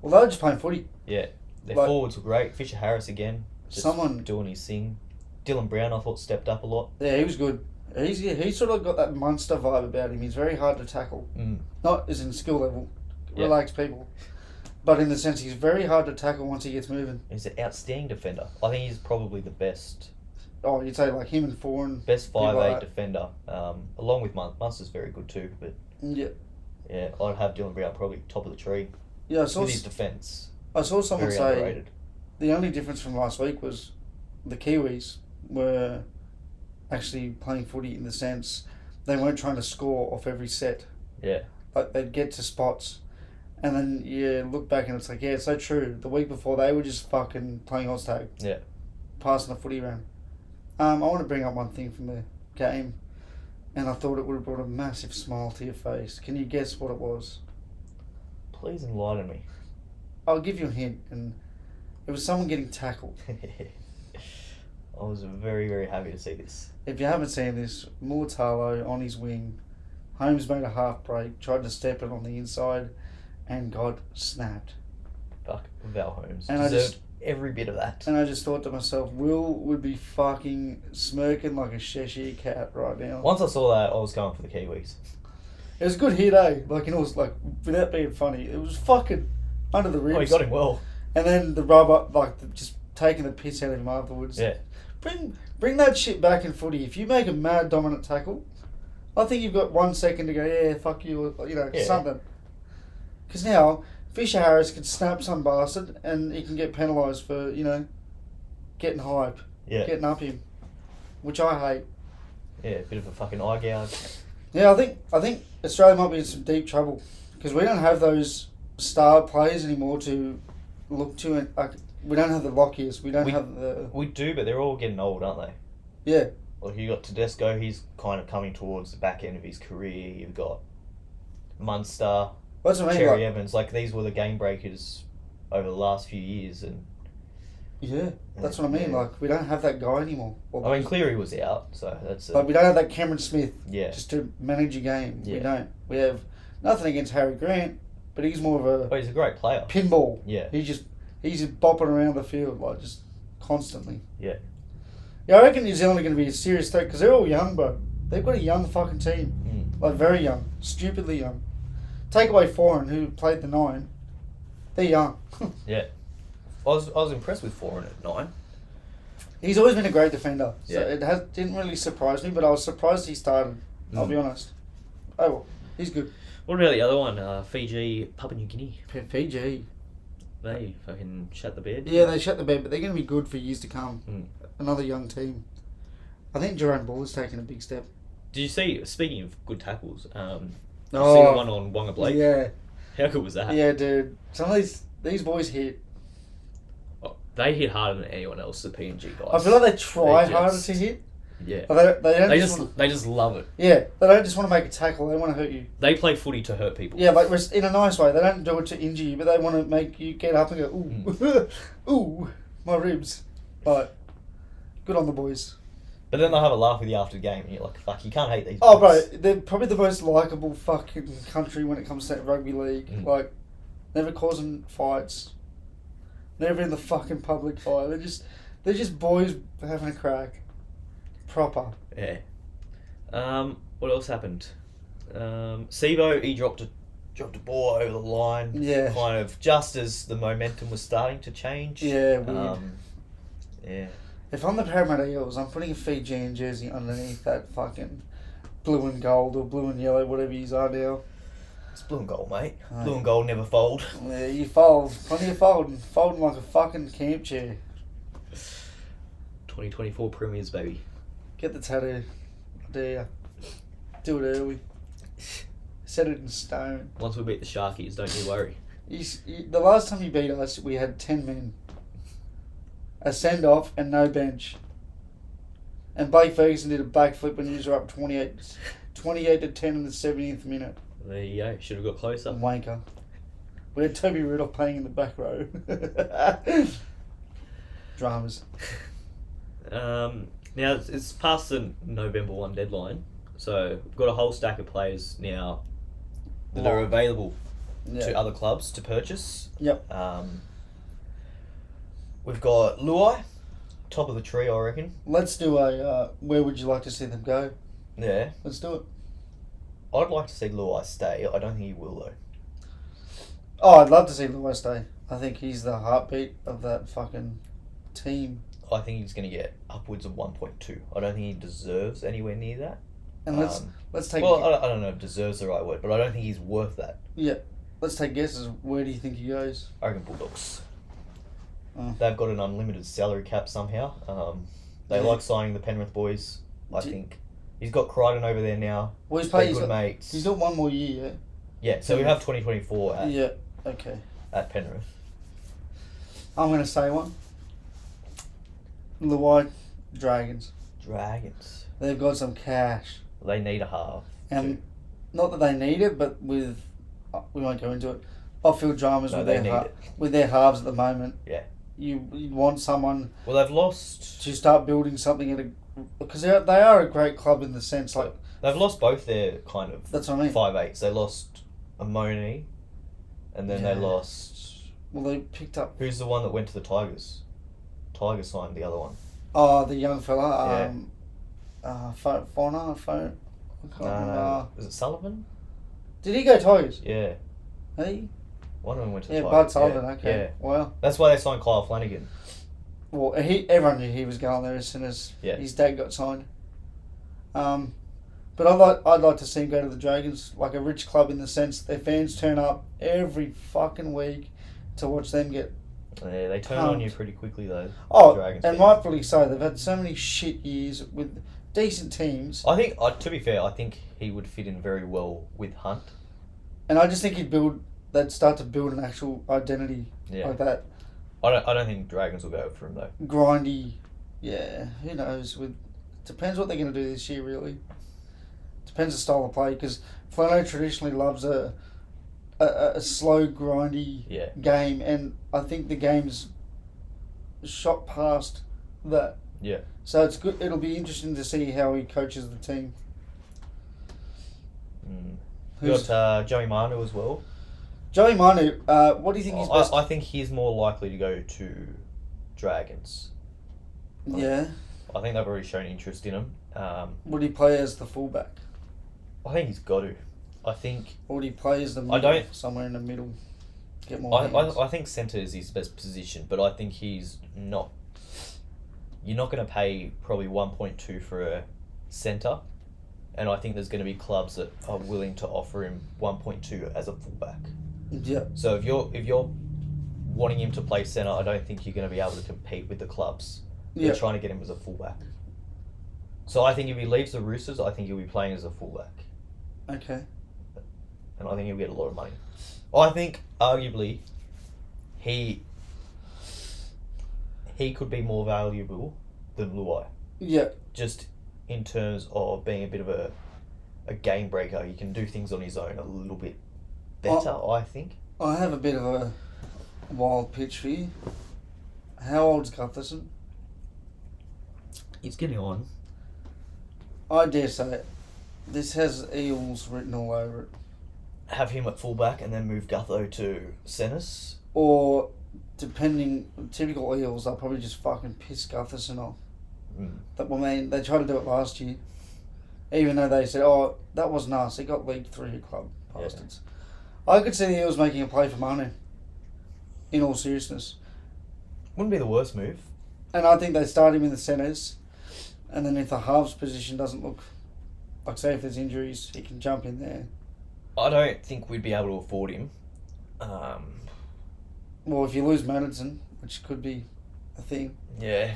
Speaker 2: Well, they were just playing footy.
Speaker 1: Yeah, their
Speaker 2: Like-
Speaker 1: forwards were great. Fisher Harris again, just
Speaker 2: Someone-
Speaker 1: doing his thing. Dylan Brown, I thought, stepped up a lot.
Speaker 2: Yeah, he was good. He sort of got that monster vibe about him. He's very hard to tackle.
Speaker 1: Mm.
Speaker 2: Not as in skill level,
Speaker 1: Yeah.
Speaker 2: relaxed people. But in the sense he's very hard to tackle once he gets moving.
Speaker 1: He's an outstanding defender. I think he's probably the best
Speaker 2: Oh, you'd say like him and Foran.
Speaker 1: 5'8"
Speaker 2: like that.
Speaker 1: defender, along with Munster's very good too. But
Speaker 2: Yeah.
Speaker 1: yeah, I'd have Dylan Brown probably top of the tree
Speaker 2: Yeah, I saw,
Speaker 1: with his defence.
Speaker 2: I saw someone
Speaker 1: Very
Speaker 2: say
Speaker 1: underrated.
Speaker 2: the only difference from last week was the Kiwis were actually playing footy in the sense they weren't trying to score off every set.
Speaker 1: Yeah,
Speaker 2: Like they'd get to spots, and then you look back and it's like, yeah, it's so true. The week before they were just fucking playing Oz tag,
Speaker 1: yeah.
Speaker 2: passing the footy around. I want to bring up one thing from the game, and I thought it would have brought a massive smile to your face. Can you guess what it was?
Speaker 1: Please enlighten me.
Speaker 2: I'll give you a hint, and it was someone getting tackled.
Speaker 1: I was very, very happy to see this.
Speaker 2: If you haven't seen this, Mulatalo on his wing, Holmes made a half break, tried to step it on the inside, and got snapped.
Speaker 1: Fuck, Val Holmes
Speaker 2: And I
Speaker 1: deserved
Speaker 2: just-
Speaker 1: every bit of that.
Speaker 2: And I just thought to myself, Will would be fucking smirking like a Cheshire cat right now.
Speaker 1: Once I saw that, I was going for the Kiwis.
Speaker 2: It was a good hit, eh? Like, it was like, without being funny, it was fucking under the ribs.
Speaker 1: Oh, he got him well.
Speaker 2: And then the rubber, just taking the piss out of him afterwards.
Speaker 1: Yeah.
Speaker 2: Bring that shit back in footy. If you make a mad dominant tackle, I think you've got 1 second to go, yeah, fuck you, or,
Speaker 1: Yeah.
Speaker 2: something. Because now, Fisher Harris can snap some bastard and he can get penalised for, getting hype,
Speaker 1: Yeah.
Speaker 2: getting up him, which I hate.
Speaker 1: Yeah, a bit of a fucking eye gouge.
Speaker 2: Yeah, I think Australia might be in some deep trouble because we don't have those star players anymore to look to. And we don't have the Lockies. We don't have the...
Speaker 1: We do, but they're all getting old, aren't they?
Speaker 2: Yeah.
Speaker 1: Like, you got Tedesco, he's kind of coming towards the back end of his career. You've got Munster,
Speaker 2: That's what I mean.
Speaker 1: Cherry
Speaker 2: Like,
Speaker 1: Evans. Like, these were the game breakers over the last few years. And
Speaker 2: yeah, that's what I mean.
Speaker 1: Yeah.
Speaker 2: Like, we don't have that guy anymore.
Speaker 1: I mean, Cleary was out, so that's
Speaker 2: Like, we don't have that Cameron Smith
Speaker 1: yeah.
Speaker 2: just to manage a game. We
Speaker 1: Yeah.
Speaker 2: don't. We have nothing against Harry Grant, but he's more of
Speaker 1: Oh,
Speaker 2: a
Speaker 1: he's a great player.
Speaker 2: pinball.
Speaker 1: Yeah.
Speaker 2: He's just bopping around the field, like, just constantly.
Speaker 1: Yeah.
Speaker 2: Yeah, I reckon New Zealand are going to be a serious threat because they're all young, bro. They've got a young fucking team.
Speaker 1: Mm.
Speaker 2: Like, very young. Stupidly young. Take away Foran, who played the 9. They're young.
Speaker 1: Yeah. I was impressed with Foran at 9.
Speaker 2: He's always been a great defender. So
Speaker 1: Yeah.
Speaker 2: it didn't really surprise me, but I was surprised he started. I'll be honest. Oh, well, he's good.
Speaker 3: What about the other one? Fiji, Papua New Guinea.
Speaker 2: Fiji.
Speaker 3: They fucking shut the bed.
Speaker 2: Yeah, they shut the bed, but they're going to be good for years to come.
Speaker 1: Mm.
Speaker 2: Another young team. I think Jerome Ball has taken a big step.
Speaker 3: Did you see? Speaking of good tackles, you see the
Speaker 2: Oh,
Speaker 3: one on Wonga Blake.
Speaker 2: yeah.
Speaker 3: How good was that?
Speaker 2: Yeah, dude. Some of these boys hit.
Speaker 3: Oh, they hit harder than anyone else. The PNG guys.
Speaker 2: I feel like they try
Speaker 3: They
Speaker 2: harder
Speaker 3: just-
Speaker 2: to hit.
Speaker 3: Yeah.
Speaker 2: But they don't
Speaker 3: They just love it.
Speaker 2: yeah, they don't just want to make a tackle. They want to hurt you.
Speaker 3: They play footy to hurt people.
Speaker 2: Yeah, like in a nice way. They don't do it to injure you, but they want to make you get up and go, ooh, ooh, my ribs. But good on the boys.
Speaker 1: But then they'll have a laugh with you after the game, and you're like, fuck, you can't hate these
Speaker 2: Oh,
Speaker 1: boys.
Speaker 2: bro, they're probably the most likeable fucking country when it comes to rugby league.
Speaker 1: Mm.
Speaker 2: Like, never causing fights. Never in the fucking public fight. They're just boys having a crack. Proper.
Speaker 3: Yeah. What else happened? Sivo, he dropped a ball over the line.
Speaker 2: Yeah.
Speaker 3: Kind of just as the momentum was starting to change.
Speaker 2: Yeah, weird.
Speaker 3: Yeah.
Speaker 2: If I'm the Parramatta Eels, I'm putting a Fijian jersey underneath that fucking blue and gold or blue and yellow, whatever you are now.
Speaker 1: It's blue and gold, mate.
Speaker 2: Aye.
Speaker 1: Blue and gold never fold.
Speaker 2: Yeah, you fold. Plenty of folding. Folding like a fucking camp chair.
Speaker 3: 2024 Premiers, baby.
Speaker 2: Get the tattoo. Do Do it early. Set it in stone.
Speaker 3: Once we beat the Sharkies, don't you worry.
Speaker 2: The last time you beat us, we had 10 men. A send-off and no bench. And Blake Ferguson did a backflip when you were up 28 to 10 in the 70th minute.
Speaker 3: There you go. Should have got closer.
Speaker 2: Wanker. We had Toby Rudolph playing in the back row. Dramas.
Speaker 3: Now, it's past the November 1 deadline, so we've got a whole stack of players now that are available to other clubs to purchase.
Speaker 2: Yep.
Speaker 1: We've got Luai, top of the tree, I reckon.
Speaker 2: Let's do a where would you like to see them go?
Speaker 1: Yeah.
Speaker 2: Let's do it.
Speaker 1: I'd like to see Luai stay. I don't think he will, though.
Speaker 2: Oh, I'd love to see Luai stay. I think he's the heartbeat of that fucking team.
Speaker 1: I think he's going to get upwards of 1.2. I don't think he deserves anywhere near that.
Speaker 2: And let's take.
Speaker 1: Well, I don't know if deserves the right word, but I don't think he's worth that.
Speaker 2: Yeah. Let's take guesses. Where do you think he goes?
Speaker 1: I reckon Bulldogs.
Speaker 2: Oh.
Speaker 1: They've got an unlimited salary cap somehow. They like signing the Penrith boys. I think he's got Crichton over there now.
Speaker 2: Well,
Speaker 1: They're good mates.
Speaker 2: He's got one more year.
Speaker 1: Yeah, so we have 2024
Speaker 2: at
Speaker 1: Penrith.
Speaker 2: I'm going to say one. Luai Dragons.
Speaker 1: Dragons.
Speaker 2: They've got some cash.
Speaker 1: They need a half.
Speaker 2: And not that they need it, but with we won't go into it. Off-field dramas with their halves at the moment.
Speaker 1: Yeah.
Speaker 2: You want someone.
Speaker 1: Well, they've lost
Speaker 2: to start building something because they are a great club in the sense like
Speaker 1: they've lost both their kind of.
Speaker 2: That's what I mean.
Speaker 1: 5'8s. They lost Amoni, and then they lost.
Speaker 2: Well, they picked up.
Speaker 1: Who's the one that went to the Tigers? Tigers signed the other one.
Speaker 2: Oh, the young fella.
Speaker 1: No. Is it Sullivan?
Speaker 2: Did he go Tigers?
Speaker 1: Yeah.
Speaker 2: Hey.
Speaker 1: One of them went to the Tigers.
Speaker 2: Bud Sullivan.
Speaker 1: Yeah.
Speaker 2: Okay.
Speaker 1: Yeah.
Speaker 2: Wow.
Speaker 1: That's why they signed Kyle Flanagan.
Speaker 2: Well, everyone knew he was going there as soon as his dad got signed. But I'd like to see him go to the Dragons, like a rich club in the sense their fans turn up every fucking week to watch them get.
Speaker 1: Yeah, they turn on you pretty quickly though.
Speaker 2: Oh,
Speaker 1: Dragons
Speaker 2: and
Speaker 1: fans.
Speaker 2: rightfully so. They've had so many shit years with decent teams.
Speaker 1: I think, to be fair, I think he would fit in very well with Hunt.
Speaker 2: And I just think they'd start to build an actual identity like that.
Speaker 1: I don't think Dragons will go for him though.
Speaker 2: Grindy, yeah. Who knows? Depends what they're going to do this year. Really, depends the style of play. Because Flano traditionally loves a slow, grindy game, and I think the game's shot past that.
Speaker 1: Yeah.
Speaker 2: So it's good. It'll be interesting to see how he coaches the team.
Speaker 1: You got Joey Manu as well.
Speaker 2: Joey Manu, what do you think he's best?
Speaker 1: I think he's more likely to go to Dragons.
Speaker 2: Yeah.
Speaker 1: I think they've already shown interest in him.
Speaker 2: Would he play as the fullback?
Speaker 1: I think he's got to. I think.
Speaker 2: Or would he play as the middle, somewhere in the middle? Get more hands?
Speaker 1: I think centre is his best position, but I think he's not. You're not going to pay probably 1.2 for a centre, and I think there's going to be clubs that are willing to offer him 1.2 as a fullback.
Speaker 2: Yeah.
Speaker 1: So if you're wanting him to play centre, I don't think you're going to be able to compete with the clubs. They're trying to get him as a fullback. So I think if he leaves the Roosters, I think he'll be playing as a fullback.
Speaker 2: Okay.
Speaker 1: And I think he'll get a lot of money. I think arguably he could be more valuable than Luai.
Speaker 2: Yeah.
Speaker 1: Just in terms of being a bit of a game breaker. He can do things on his own a little bit better, I think.
Speaker 2: I have a bit of a wild pitch for you. How old's Gutherson?
Speaker 1: He's getting on.
Speaker 2: I dare say it. This has Eels written all over it.
Speaker 1: Have him at fullback and then move Gutho to centres?
Speaker 2: Or, depending, typical Eels, they'll probably just fucking piss Gutherson off. They tried to do it last year. Even though they said, oh, that wasn't us. He got League 3 club, bastards. Yeah. I could see the Eels making a play for Manu. In all seriousness.
Speaker 1: Wouldn't be the worst move.
Speaker 2: And I think they start him in the centres. And then if the halves position doesn't look... Like, say if there's injuries, he can jump in there.
Speaker 1: I don't think we'd be able to afford him.
Speaker 2: Well, if you lose Madison, which could be a thing.
Speaker 1: Yeah.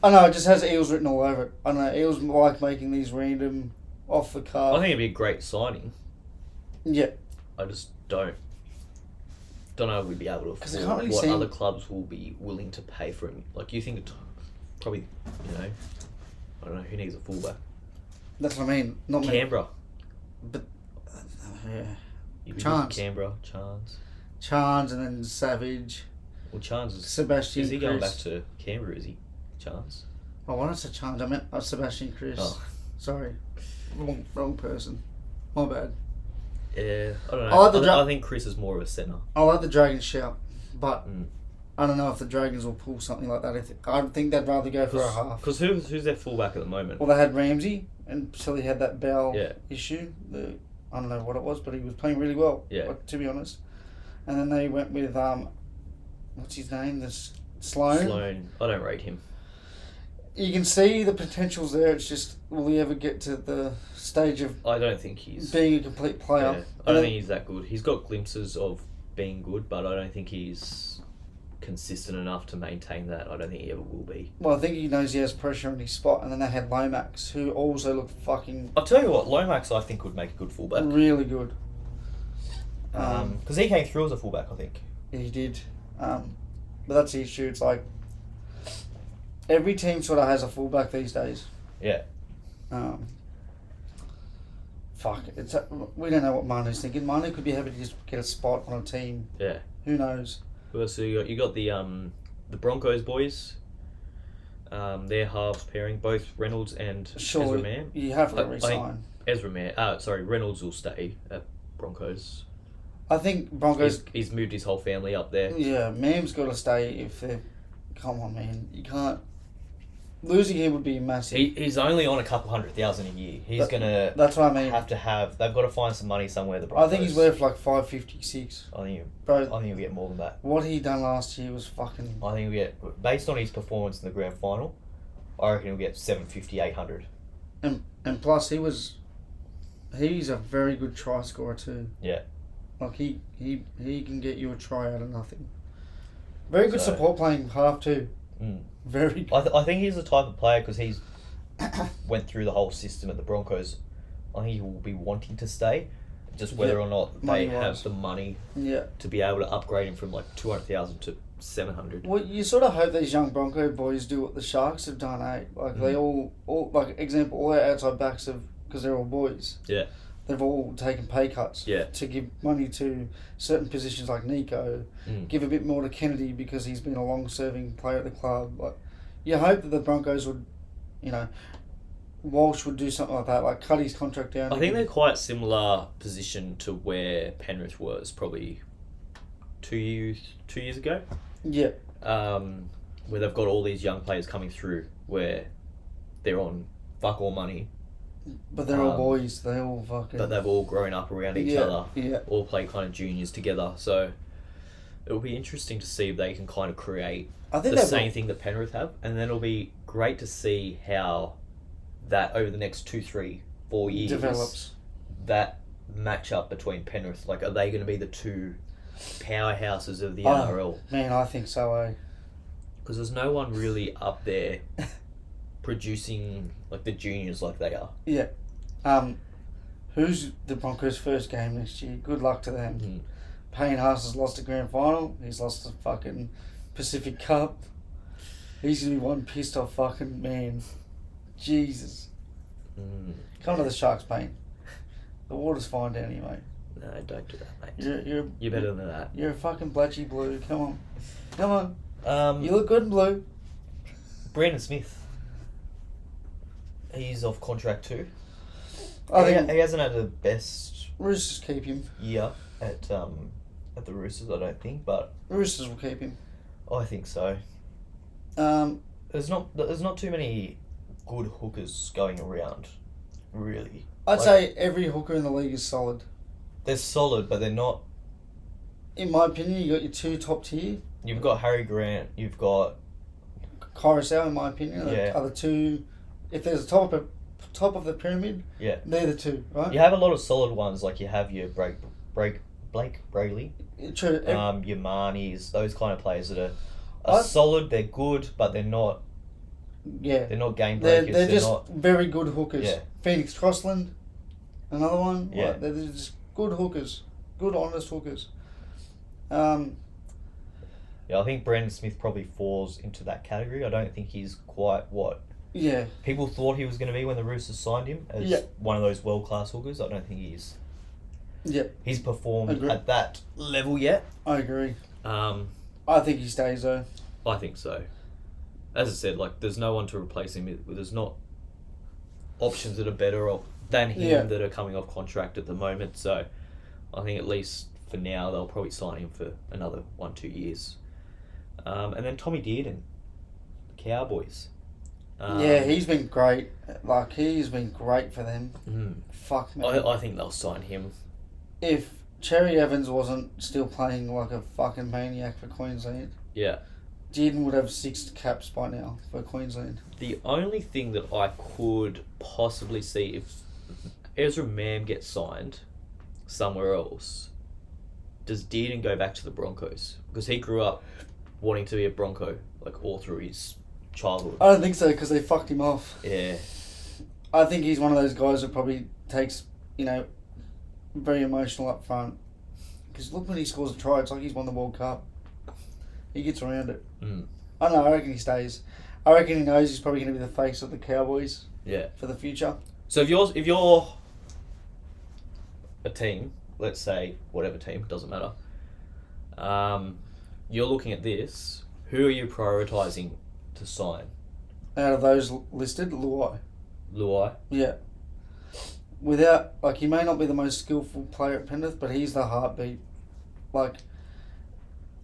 Speaker 2: I know, it just has Eels written all over it. I know, Eels like making these random off the
Speaker 3: I
Speaker 2: calf.
Speaker 3: think it'd be a great signing.
Speaker 2: Yeah.
Speaker 3: I just don't know if we'd be able to
Speaker 2: 'Cause I
Speaker 3: afford
Speaker 2: can't really
Speaker 3: what
Speaker 2: see-
Speaker 3: other clubs will be willing to pay for him. Like, you think probably, I don't know, who needs a fullback?
Speaker 2: That's what I mean. Not many.
Speaker 3: Canberra.
Speaker 2: But yeah.
Speaker 3: You'd be
Speaker 2: Chance.
Speaker 3: Canberra, Chance.
Speaker 2: Chance and then Savage.
Speaker 3: Well, Chance is...
Speaker 2: Sebastian
Speaker 3: Is he going back
Speaker 2: Chris.
Speaker 3: to Canberra, is he? Chance?
Speaker 2: Oh, why did I say Chance? I meant Sebastian Chris.
Speaker 3: Oh.
Speaker 2: Sorry. Wrong person. My bad.
Speaker 3: Yeah, I don't
Speaker 2: I
Speaker 3: know.
Speaker 2: like the
Speaker 3: I think Chris is more of a centre.
Speaker 2: I like the Dragons shout, but
Speaker 3: Mm.
Speaker 2: I don't know if the Dragons will pull something like that. I think they'd rather go for a half.
Speaker 3: Because who's their fullback at the moment?
Speaker 2: Well, they had Ramsey, and so he had that bowel
Speaker 3: Yeah.
Speaker 2: issue. I don't know what it was, but he was playing really well.
Speaker 3: Yeah.
Speaker 2: To be honest, and then they went with what's his name? Sloan.
Speaker 3: Sloan. I don't rate him.
Speaker 2: You can see the potential's there. It's just, will he ever get to the stage of
Speaker 3: I don't think he's...
Speaker 2: being a complete player?
Speaker 3: Yeah, I don't think he's that good. He's got glimpses of being good, but I don't think he's consistent enough to maintain that. I don't think he ever will be.
Speaker 2: Well, I think he knows he has pressure on his spot, and then they had Lomax, who also looked fucking
Speaker 3: I'll tell you what, Lomax I think would make a good fullback.
Speaker 2: really good.
Speaker 1: Because he came through as a fullback, I think.
Speaker 2: He did. But that's the issue. It's like every team sort of has a fullback these days.
Speaker 1: Yeah.
Speaker 2: Fuck. We don't know what Manu's thinking. Manu could be happy to just get a spot on a team.
Speaker 3: Yeah.
Speaker 2: Who knows?
Speaker 3: Well, so you got the Broncos boys. Their halves pairing, both Reynolds and Ezra
Speaker 2: Surely
Speaker 3: Mann.
Speaker 2: you have to
Speaker 3: I think-
Speaker 2: resign.
Speaker 3: Ezra Mann. Sorry, Reynolds will stay at Broncos.
Speaker 2: I think Broncos.
Speaker 3: He's moved his whole family up there.
Speaker 2: Yeah, Mam's got to stay if they. Come on, man. You can't. Losing him would be massive.
Speaker 3: He's only on a couple $100,000 a year. He's gonna
Speaker 2: That's what I mean.
Speaker 3: they've got to find some money somewhere. The
Speaker 2: I
Speaker 3: Broncos.
Speaker 2: think he's worth like 556.
Speaker 3: I think
Speaker 2: Bro,
Speaker 3: he'll get more than that.
Speaker 2: what he done last year was fucking.
Speaker 3: I think he'll get, based on his performance in the grand final, I reckon he'll get 750, 800.
Speaker 2: And plus, he's a very good try scorer too.
Speaker 3: Yeah.
Speaker 2: Like he can get you a try out of nothing. Very good
Speaker 3: So-
Speaker 2: support playing half too.
Speaker 3: Mm.
Speaker 2: Very good.
Speaker 3: I think he's the type of player, because he's went through the whole system at the Broncos. I think he will be wanting to stay, just whether
Speaker 2: Yeah,
Speaker 3: or not they
Speaker 2: money-wise.
Speaker 3: have the money
Speaker 2: Yeah.
Speaker 3: to be able to upgrade him from like 200,000 to 700.
Speaker 2: Well, you sort of hope these young Bronco boys do what the Sharks have done, eh? Like they all like example, all our outside backs have, because they're all boys.
Speaker 3: Yeah.
Speaker 2: They've all taken pay cuts.
Speaker 3: Yeah.
Speaker 2: To give money to certain positions like Nico.
Speaker 3: Mm.
Speaker 2: Give a bit more to Kennedy because he's been a long-serving player at the club. Like, you hope that the Broncos would, Walsh would do something like that, like cut his contract down.
Speaker 3: I think they're quite similar position to where Penrith was probably 2 years ago.
Speaker 2: Yeah.
Speaker 3: Where they've got all these young players coming through where they're on fuck all money,
Speaker 2: But they're all boys. They all fucking.
Speaker 3: but they've all grown up around each
Speaker 2: Yeah,
Speaker 3: other.
Speaker 2: yeah.
Speaker 3: All play kind of juniors together. So it'll be interesting to see if they can kind of create
Speaker 2: I think
Speaker 3: the
Speaker 2: they
Speaker 3: same thing that Penrith have, and then it'll be great to see how that over the next 2, 3, 4 years
Speaker 2: develops.
Speaker 3: that matchup between Penrith. Like, are they going to be the two powerhouses of the
Speaker 2: Oh.
Speaker 3: NRL?
Speaker 2: Man, I think so, eh?
Speaker 3: Because there's no one really up there producing like the juniors like they are.
Speaker 2: Yeah. Who's the Broncos' first game next year? Good luck to them.
Speaker 3: Mm.
Speaker 2: Payne Haas has lost a grand final. He's lost the fucking Pacific Cup. He's gonna be one pissed off fucking man. Jesus.
Speaker 3: Mm.
Speaker 2: Come to the Sharks, Payne. The water's fine down here, mate.
Speaker 3: No, don't do that, mate.
Speaker 2: You're
Speaker 3: better than that.
Speaker 2: You're a fucking blatchy blue. Come on. You look good in blue.
Speaker 3: Brandon Smith. He's off contract too.
Speaker 2: I think
Speaker 3: He hasn't had the best
Speaker 2: Roosters keep him.
Speaker 3: year at the Roosters, I don't think, but
Speaker 2: Roosters will keep him.
Speaker 3: I think so. There's not too many good hookers going around, really.
Speaker 2: I'd say every hooker in the league is solid.
Speaker 3: They're solid, but they're not.
Speaker 2: In my opinion, you got your two top tier.
Speaker 3: You've got Harry Grant. You've got
Speaker 2: Carousel, in my opinion,
Speaker 3: Yeah.
Speaker 2: are the two. If there's a top of the pyramid,
Speaker 3: yeah.
Speaker 2: they're the two, right?
Speaker 3: You have a lot of solid ones, like you have your Blake Brayley,
Speaker 2: True.
Speaker 3: your Marnies, those kind of players that are
Speaker 2: I-
Speaker 3: solid. They're good, but they're not
Speaker 2: yeah.
Speaker 3: game
Speaker 2: They're
Speaker 3: breakers.
Speaker 2: just
Speaker 3: not.
Speaker 2: very good hookers.
Speaker 3: Yeah.
Speaker 2: Phoenix Crossland, another one.
Speaker 3: Yeah.
Speaker 2: Like, they're just good hookers, good honest hookers.
Speaker 1: Yeah, I think Brandon Smith probably falls into that category. I don't think he's quite what
Speaker 2: Yeah,
Speaker 1: people thought he was going to be when the Roosters signed him as one of those world-class hookers. I don't think he is.
Speaker 2: yeah,
Speaker 1: He's performed
Speaker 2: Agree.
Speaker 1: at that level yet.
Speaker 2: I agree.
Speaker 3: I
Speaker 2: I think he stays though.
Speaker 3: think so. As I said, like there's no one to replace him. There's not options that are better than him that are coming off contract at the moment. So I think at least for now they'll probably sign him for another 1-2 years. And then Tommy Dearden, the Cowboys.
Speaker 2: Yeah, he's been great. Like, he's been great for them. Fuck me.
Speaker 3: I think they'll sign him.
Speaker 2: If Cherry Evans wasn't still playing like a fucking maniac for Queensland,
Speaker 3: Yeah.
Speaker 2: Dearden would have 6 caps by now for Queensland.
Speaker 3: The only thing that I could possibly see if Ezra Mam gets signed somewhere else, does Dearden go back to the Broncos? Because he grew up wanting to be a Bronco, like all through his childhood.
Speaker 2: I don't think so, because they fucked him off.
Speaker 3: Yeah.
Speaker 2: I think he's one of those guys that probably takes, very emotional up front. Because look when he scores a try, it's like he's won the World Cup. He gets around it. I don't know, I reckon he stays. I reckon he knows he's probably going to be the face of the Cowboys
Speaker 3: Yeah.
Speaker 2: for the future.
Speaker 3: So if you're a team, let's say whatever team, doesn't matter. You're looking at this. Who are you prioritising to sign?
Speaker 2: Out of those listed, Luai.
Speaker 3: Luai?
Speaker 2: Yeah. He may not be the most skillful player at Penrith, but he's the heartbeat.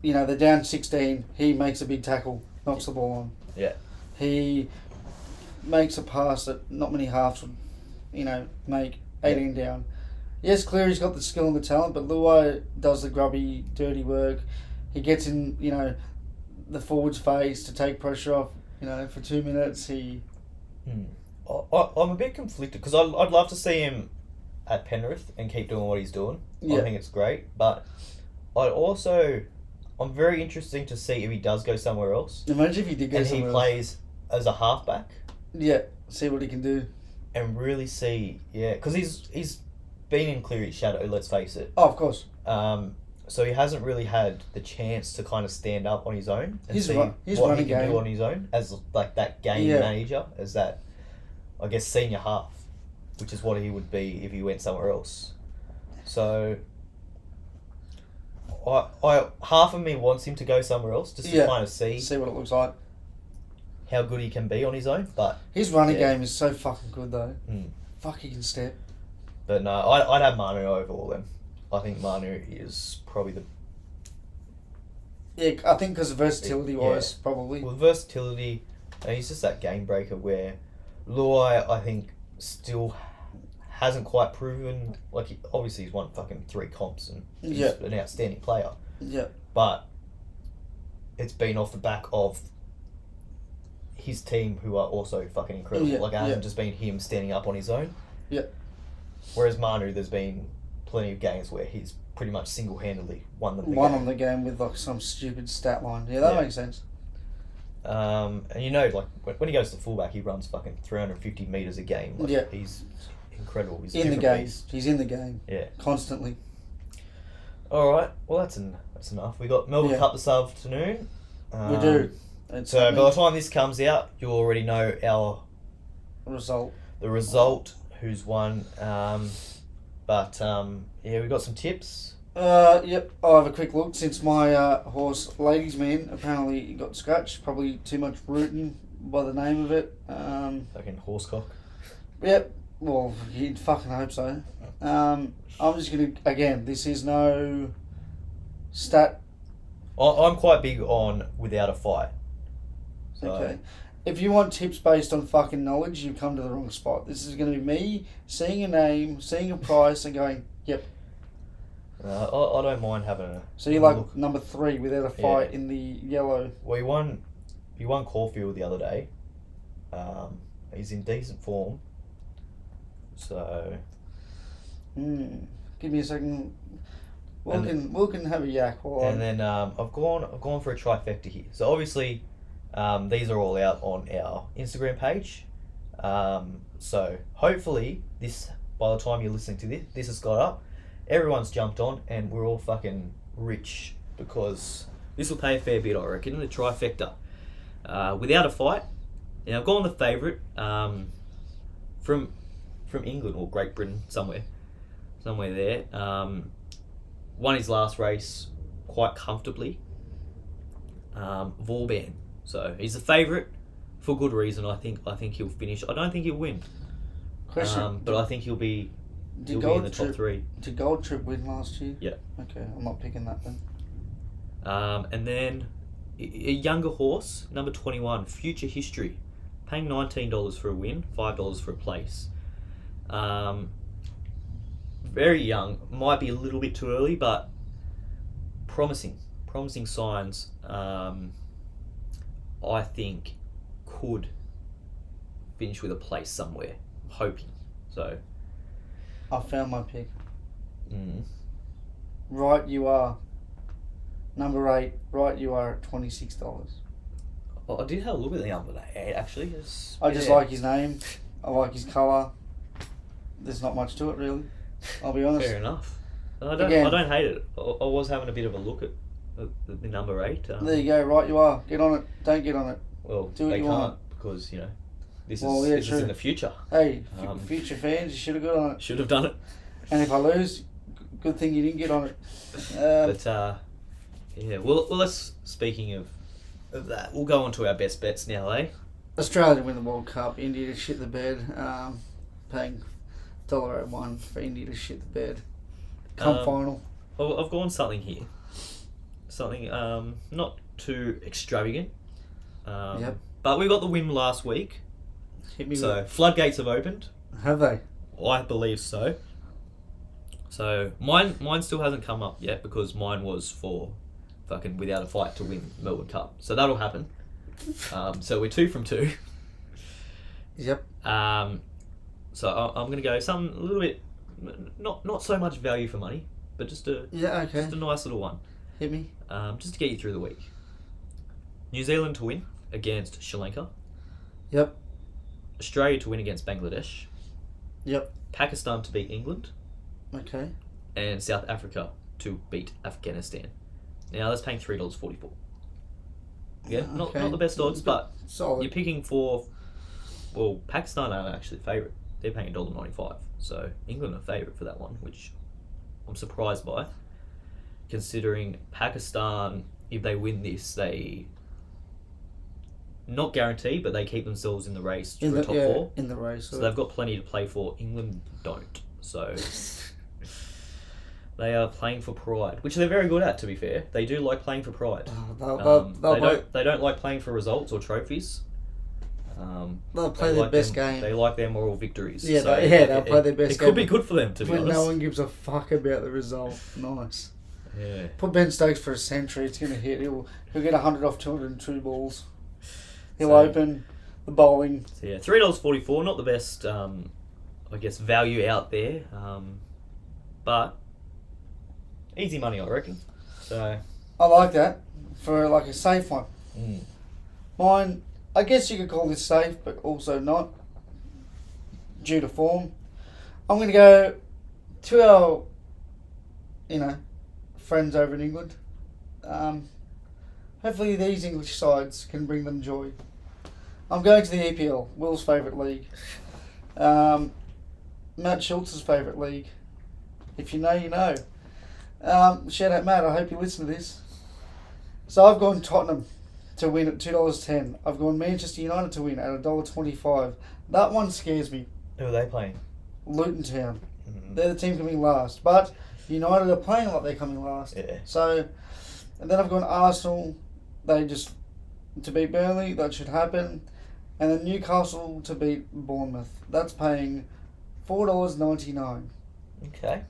Speaker 2: They're down 16, he makes a big tackle, knocks the ball on.
Speaker 3: Yeah.
Speaker 2: He makes a pass that not many halves would, make 18 down. Yes, Cleary's got the skill and the talent, but Luai does the grubby, dirty work. He gets in, the forward's face to take pressure off, for 2 minutes.
Speaker 1: I'm a bit conflicted because I'd love to see him at Penrith and keep doing what he's doing.
Speaker 2: Yeah.
Speaker 1: I think it's great, but I'm very interested to see if he does go somewhere else
Speaker 2: Imagine if he did go
Speaker 1: and he
Speaker 2: somewhere else.
Speaker 1: plays as a halfback
Speaker 2: Yeah, see what he can do.
Speaker 1: and really see, because he's been in Cleary's shadow. Let's face it.
Speaker 2: Oh, of course.
Speaker 1: So he hasn't really had the chance to kind of stand up on his own and
Speaker 2: He's
Speaker 1: see
Speaker 2: what he
Speaker 1: what he
Speaker 2: can
Speaker 1: can do on his own as like that game manager, as that, I guess, senior half, which is what he would be if he went somewhere else. So I half of me wants him to go somewhere else just to kind of see
Speaker 2: what it looks like.
Speaker 1: how good he can be on his own. But
Speaker 2: His running game is so fucking good though. Fuck, he can step.
Speaker 1: But no, I'd have Manu over all them. I think Manu is probably the...
Speaker 2: Yeah, I think because of versatility-wise, probably.
Speaker 1: Well, versatility, and he's just that game breaker where Luai, I think, still hasn't quite proven... Obviously he's won fucking 3 comps and he's an outstanding player.
Speaker 2: Yeah.
Speaker 1: But it's been off the back of his team, who are also fucking incredible. It hasn't just been him standing up on his own.
Speaker 2: Yeah.
Speaker 1: Whereas Manu, there's been plenty of games where he's pretty much single-handedly won them the
Speaker 2: Won
Speaker 1: game.
Speaker 2: on the game with some stupid stat line. Yeah, that makes sense.
Speaker 1: And when he goes to fullback, he runs fucking 350 metres a game. He's incredible. He's
Speaker 2: in the game.
Speaker 1: Beast.
Speaker 2: He's in the game.
Speaker 1: Yeah.
Speaker 2: Constantly.
Speaker 1: All right. Well, that's enough. We got Melbourne Cup this afternoon.
Speaker 2: We do.
Speaker 1: So by the time this comes out, you already know the result, who's won. We got some tips.
Speaker 2: Yep. I'll have a quick look. Since my horse, Ladies Man, apparently got scratched. Probably too much rooting by the name of it.
Speaker 1: Fucking horsecock.
Speaker 2: Yep. Well, you'd fucking hope so. I'm just going to... Again, this is no stat...
Speaker 1: I'm quite big on without a fight. So.
Speaker 2: Okay. If you want tips based on fucking knowledge, you've come to the wrong spot. This is going to be me seeing a name, seeing a price, and going, yep.
Speaker 1: I don't mind having a...
Speaker 2: So you're like number 3 without a fight in the yellow.
Speaker 1: Well, he won Caulfield the other day. He's in decent form. So...
Speaker 2: Give me a second. Will can have a yak.
Speaker 1: And then I've gone for a trifecta here. So obviously, these are all out on our Instagram page. So hopefully this by the time you're listening to this has got up, everyone's jumped on, and we're all fucking rich because
Speaker 3: This will pay a fair bit, I reckon. The trifecta. Without a fight. Now, I've gone the favourite from England or Great Britain, somewhere there. Won his last race quite comfortably. Vauban. So he's the favourite for good reason. I think he'll finish. I don't think he'll win.
Speaker 2: Question.
Speaker 3: But I think he'll be in the top 3.
Speaker 2: Did Gold Trip win last year?
Speaker 3: Yeah.
Speaker 2: Okay, I'm not picking that then.
Speaker 3: And then a younger horse, number 21, Future History, paying $19 for a win, $5 for a place. Very young, might be a little bit too early, but promising signs. I think could finish with a place somewhere. I'm hoping so.
Speaker 2: I found my pick.
Speaker 3: Mm.
Speaker 2: Right, you are. Number 8. Right, you are at $26.
Speaker 3: Well, I did have a look at the number 8 actually.
Speaker 2: I just like his name. I like his colour. There's not much to it really. I'll be honest.
Speaker 3: Fair enough. I don't hate it. I was having a bit of a look at the number 8.
Speaker 2: There you go. Right, you are. Get on it. Don't get on it.
Speaker 3: Well,
Speaker 2: Do what
Speaker 3: they
Speaker 2: you
Speaker 3: can't
Speaker 2: want.
Speaker 3: because this
Speaker 2: Well,
Speaker 3: is
Speaker 2: yeah,
Speaker 3: this
Speaker 2: true.
Speaker 3: is in the future.
Speaker 2: Hey,
Speaker 3: Um,
Speaker 2: future fans, you should have got on it.
Speaker 3: Should have done it,
Speaker 2: And if I lose, good thing you didn't get on it.
Speaker 3: but yeah. Well, let's speaking of that, we'll go on to our best bets now, eh?
Speaker 2: Australia win the World Cup. India to shit the bed. Paying $1.01 for India to shit the bed. Come final.
Speaker 3: Well, I've gone something here. Something not too extravagant.
Speaker 2: Yep.
Speaker 3: But we got the win last week,
Speaker 2: Hit me
Speaker 3: so floodgates have opened.
Speaker 2: Have they?
Speaker 3: I believe so. So mine still hasn't come up yet because mine was for fucking without a fight to win Melbourne Cup. So that'll happen. So we're 2 from 2.
Speaker 2: Yep.
Speaker 3: So I'm gonna go something a little bit not so much value for money, but just a nice little one.
Speaker 2: Hit me.
Speaker 3: Just to get you through the week. New Zealand to win against Sri Lanka.
Speaker 2: Yep.
Speaker 3: Australia to win against Bangladesh.
Speaker 2: Yep.
Speaker 3: Pakistan to beat England.
Speaker 2: Okay.
Speaker 3: And South Africa to beat Afghanistan. Now that's paying $3.44. Yeah, not the best odds, but
Speaker 2: solid.
Speaker 3: you're picking for. Well, Pakistan aren't actually the favourite. They're paying $1.95. So England are favourite for that one, which I'm surprised by, considering Pakistan, if they win this, they not guarantee, but they keep themselves in the race for the top 4.
Speaker 2: In the race.
Speaker 3: So they've got plenty to play for. England don't. So they are playing for pride, which they're very good at, to be fair. They do like playing for pride. They don't like playing for results or trophies.
Speaker 2: They'll play their best game.
Speaker 3: They like their moral victories.
Speaker 2: Yeah,
Speaker 3: so
Speaker 2: they'll play their best
Speaker 3: It
Speaker 2: game.
Speaker 3: could be good for them, to be
Speaker 2: when
Speaker 3: honest.
Speaker 2: no one gives a fuck about the result. Nice.
Speaker 3: Yeah.
Speaker 2: Put Ben Stokes for a century. It's going to hit. He'll get 100 off 202 balls. He'll open the bowling.
Speaker 3: So yeah, $3.44. Not the best, I guess, value out there, but easy money, I reckon. So
Speaker 2: I like that for like a safe one.
Speaker 1: Mm.
Speaker 2: Mine, I guess you could call this safe, but also not due to form. I'm going to go to our, friends over in England. Hopefully these English sides can bring them joy. I'm going to the EPL, Will's favourite league. Matt Schultz's favourite league. If you know, you know. Shout out Matt, I hope you listen to this. So I've gone Tottenham to win at $2.10. I've gone Manchester United to win at $1.25. That one scares me.
Speaker 1: Who are they playing?
Speaker 2: Luton Town.
Speaker 1: Mm.
Speaker 2: They're the team coming last. But United are playing like they're coming last.
Speaker 1: Yeah.
Speaker 2: So, and then I've gone Arsenal. To beat Burnley, that should happen. And then Newcastle to beat Bournemouth. That's paying $4.99.
Speaker 1: Okay.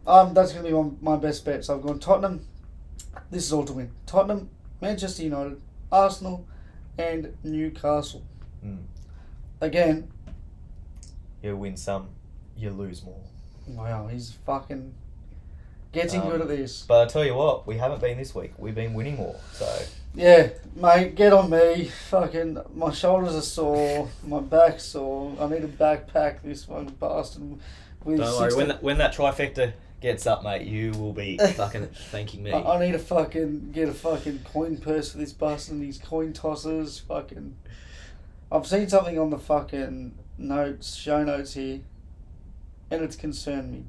Speaker 2: That's going to be my best bet. So I've gone Tottenham. This is all to win. Tottenham, Manchester United, Arsenal, and Newcastle.
Speaker 1: Mm.
Speaker 2: Again.
Speaker 1: You win some, you lose more.
Speaker 2: Wow, he's getting good at this.
Speaker 1: But I tell you what, we haven't been this week. We've been winning more. So
Speaker 2: Yeah, mate, get on me. Fucking, my shoulders are sore, my back's sore. I need a backpack this fucking bastard. With
Speaker 3: Don't worry, when that trifecta gets up, mate, you will be fucking thanking me.
Speaker 2: I need to fucking get a fucking coin purse for this bastard and these coin tossers. Fucking, I've seen something on the fucking show notes here, and it's concerned me.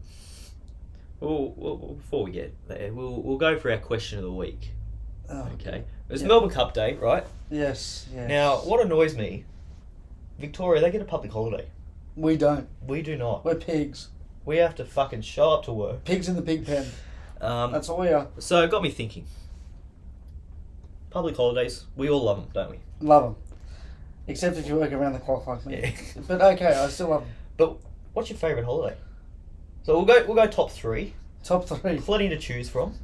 Speaker 3: Well, before we get there, we'll go for our question of the week.
Speaker 2: Oh,
Speaker 3: okay. It's Melbourne Cup Day, right?
Speaker 2: Yes.
Speaker 3: Now, what annoys me, Victoria, they get a public holiday.
Speaker 2: We don't.
Speaker 3: We do not.
Speaker 2: We're pigs.
Speaker 3: We have to fucking show up to work.
Speaker 2: Pigs in the pig pen. That's all we are.
Speaker 3: So it got me thinking. Public holidays, we all love them, don't we?
Speaker 2: Love them. Except if you work around the clock like me.
Speaker 3: Yeah.
Speaker 2: But okay, I still love them.
Speaker 3: But what's your favourite holiday? So we'll go top three.
Speaker 2: Top three.
Speaker 3: Plenty to choose from.